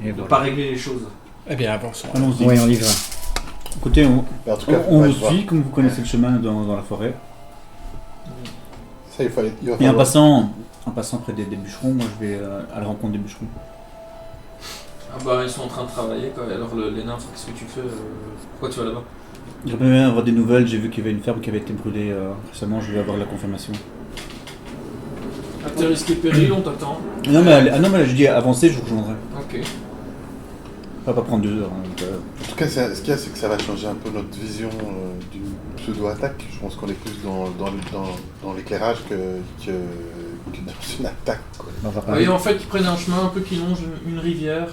S1: et
S5: Et
S1: de
S5: voilà.
S1: pas régler les choses.
S4: Eh bien, avançons.
S2: Allons-y.
S5: Oui, on y va.
S2: Écoutez, on
S3: En tout cas,
S2: vous
S3: ouais, je vois.
S2: suit, comme vous connaissez le chemin dans la forêt.
S3: Ça, il va
S2: Et en
S3: falloir-
S2: passant près des bûcherons, moi je vais à la rencontre des bûcherons.
S1: Ah bah, ils sont en train de travailler, quoi. Alors, les nymphes, qu'est-ce que tu fais Pourquoi tu vas là-bas?
S2: J'aimerais bien avoir des nouvelles, j'ai vu qu'il y avait une ferme qui avait été brûlée récemment, je vais avoir la confirmation.
S1: À tes risques et périls, on t'attend.
S2: Non mais, non, mais là, je dis avancer, je vous rejoindrai.
S1: Ok.
S2: Ça va pas prendre 2 heures. Hein, donc,
S3: En tout cas, ce qu'il y a, c'est que ça va changer un peu notre vision d'une pseudo-attaque. Je pense qu'on est plus dans l'éclairage que dans une attaque. Quoi.
S2: on va
S1: Vous
S2: pas...
S1: voyez en fait qu'ils prennent un chemin un peu qui longe une rivière.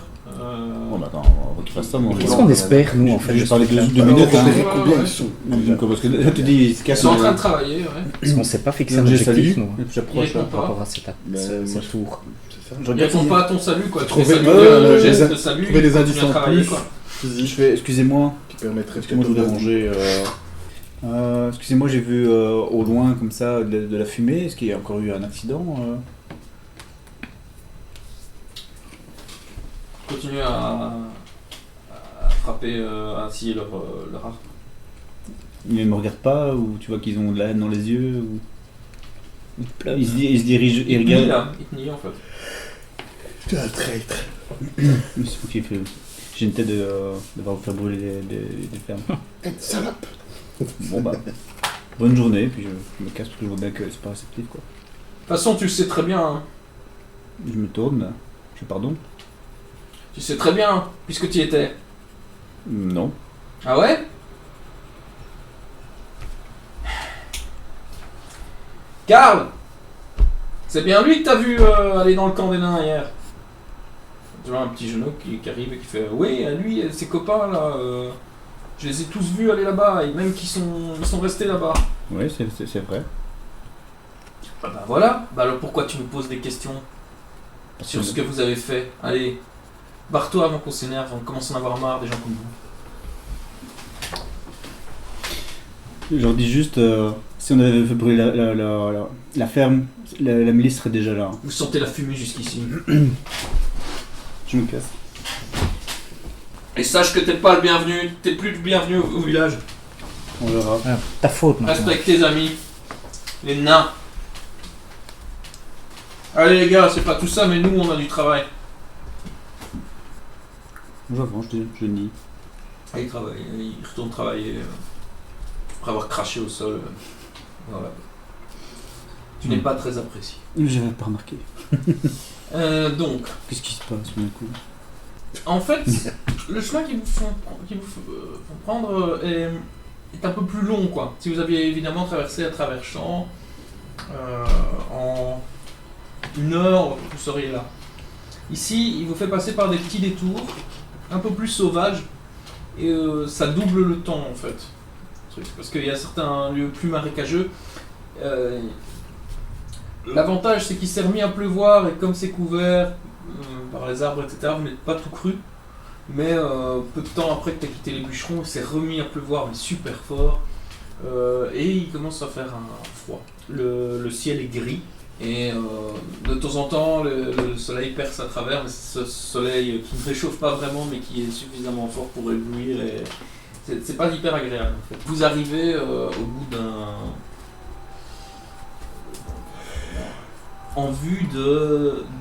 S2: Bon, bah attends, on va qu'il fasse ça, moi.
S5: Qu'est-ce qu'on espère, nous, en fait,
S2: Je
S5: de
S2: vais
S5: ce
S2: parler
S5: truc-là
S2: 2
S3: Alors,
S2: minutes.
S3: on
S2: Hein.
S3: verra
S1: ouais,
S3: combien
S1: ouais.
S3: ils sont.
S2: Donc, parce que là, tu dis, il se
S1: Ils
S2: casse.
S1: sont en train de travailler, ouais.
S5: Parce qu'on sait pas fixer un
S2: Donc, j'ai
S5: objectif,
S2: salué,
S5: nous,
S2: et puis
S1: Ils
S2: j'approche là.
S1: répondent
S5: par
S1: pas.
S5: rapport à cette
S3: Ben,
S5: ce
S3: moi,
S5: tour.
S3: C'est ça.
S2: Je
S1: Ils
S2: regarde
S1: répondent
S2: si-
S1: pas à ton salut quoi. Tu
S3: Trouver-
S1: fais saluer
S3: ouais,
S1: le geste
S3: les-
S1: de salut.
S3: trouver des
S1: ils
S3: indices
S1: continuent à
S3: en
S1: travailler,
S3: plus.
S1: quoi.
S2: Je fais, excusez-moi,
S3: Qui permettrait
S2: parce que moi je voulais ranger. Excusez-moi, j'ai vu au loin comme ça de la fumée. Est-ce qu'il y a encore eu un accident
S1: Continue à frapper, à scier leur arc.
S2: Ils ne me regardent pas ou tu vois qu'ils ont de la haine dans les yeux ou... Ils se dirigent, ils
S1: Il te nie
S2: regardent.
S1: là, il te nie en fait.
S3: Tu es un traître.
S2: C'est moi qui ai fait. J'ai une tête d'avoir fait brûler des fermes.
S3: Une salope.
S2: Bon bah, bonne journée, puis je me casse parce que je vois bien que c'est pas réceptif quoi.
S1: De toute façon, tu le sais très bien. Hein.
S2: Je me tourne, je fais pardon.
S1: Tu sais très bien, puisque tu y étais.
S2: Non.
S1: Ah ouais? Karl! C'est bien lui que t'as vu aller dans le camp des nains hier. Tu vois un petit genou qui arrive et qui fait oui, lui et ses copains là, je les ai tous vus aller là-bas, et même qu'ils sont restés là-bas.
S2: Oui, c'est vrai.
S1: Ah bah voilà, bah alors pourquoi tu me poses des questions
S2: Parce
S1: sur ce que vous avez fait? Allez, barre-toi avant qu'on s'énerve, on commence à en avoir marre des gens comme vous.
S2: Je leur dis juste, si on avait fait brûler la ferme, la milice serait déjà là.
S1: Vous sentez la fumée jusqu'ici.
S2: Je me casse.
S1: Et sache que t'es pas le bienvenu, t'es plus le bienvenu au village.
S2: On verra.
S5: Ah, ta faute, maintenant.
S1: Respecte tes amis, les nains. Allez les gars, c'est pas tout ça, mais nous on a du travail.
S2: J'avance, je nie.
S1: Et il travaille, il retourne travailler après avoir craché au sol. Voilà. Tu n'es pas très apprécié.
S2: J'avais pas remarqué.
S1: Donc,
S2: Qu'est-ce qui se passe tout d'un coup?
S1: en fait, le chemin qu'ils vous font prendre est un peu plus long, quoi. Si vous aviez évidemment traversé à travers champs, en 1 heure, vous seriez là. Ici, il vous fait passer par des petits détours, un peu plus sauvages, et ça double le temps, en fait. Parce qu'il y a certains lieux plus marécageux. L'avantage, c'est qu'il s'est remis à pleuvoir, et comme c'est couvert par les arbres, etc., vous n'êtes pas tout cru. Mais peu de temps après que tu as quitté les bûcherons, il s'est remis à pleuvoir, mais super fort. Et il commence à faire un froid. Le ciel est gris. Et de temps en temps, le soleil perce à travers, mais c'est ce soleil qui ne réchauffe pas vraiment, mais qui est suffisamment fort pour éblouir. Et c'est pas hyper agréable. En fait. Vous arrivez au bout en vue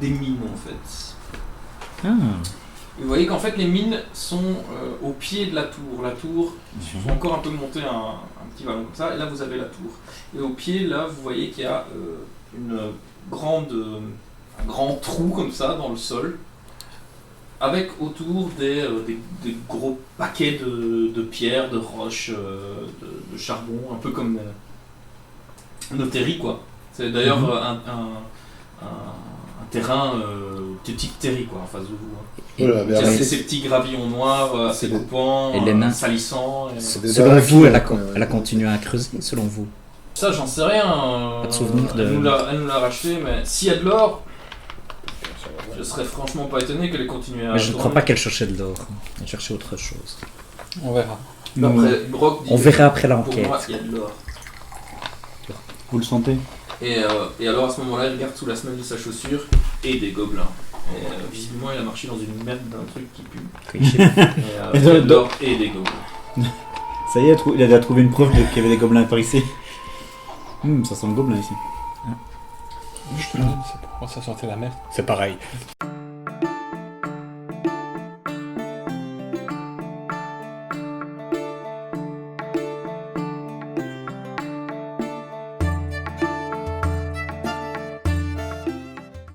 S1: des mines, en fait.
S5: Ah,
S1: Et vous voyez qu'en fait, les mines sont au pied de la tour. La tour, il faut encore un peu monter un petit vallon comme ça, et là vous avez la tour. Et au pied, là, vous voyez qu'il y a un grand trou comme ça dans le sol, avec autour des gros paquets de pierres, de roches, de charbon, un peu comme nos terris, quoi. C'est d'ailleurs un terrain de type terri, quoi, en face de vous. Hein.
S3: Voilà,
S1: Il y a
S3: mais
S1: ces petits gravillons noirs, assez
S3: c'est des-
S1: coupants,
S5: Et les nains.
S1: salissants. et-
S3: c'est des
S5: selon
S3: baraques,
S5: vous,
S3: ouais.
S5: elle a continué à creuser, selon vous.
S1: Ça, j'en sais rien.
S5: Pas de souvenir de-
S1: Elle nous l'a racheté, mais s'il y a de l'or, je serais franchement pas étonné qu'elle ait continué à.
S5: Mais je ne crois
S1: tourner.
S5: pas qu'elle cherchait de l'or. Elle cherchait autre chose.
S4: On verra.
S1: Après, Brock dit
S5: On verra après
S1: pour
S5: l'enquête.
S1: moi, il y a de l'or.
S2: Vous le sentez?
S1: Et alors à ce moment-là, il regarde sous la semelle de sa chaussure et des gobelins. Et visiblement, il a marché dans une merde d'un truc qui pue.
S5: Cliché.
S1: Et,
S2: Et
S1: il y a de
S2: dans-
S1: l'or et des gobelins.
S2: Ça y est, il a déjà trouvé une preuve qu'il y avait des gobelins par ici. Ça sent le gobelin ici.
S4: Je te demande, c'est pourquoi ça sentait la merde. C'est pareil.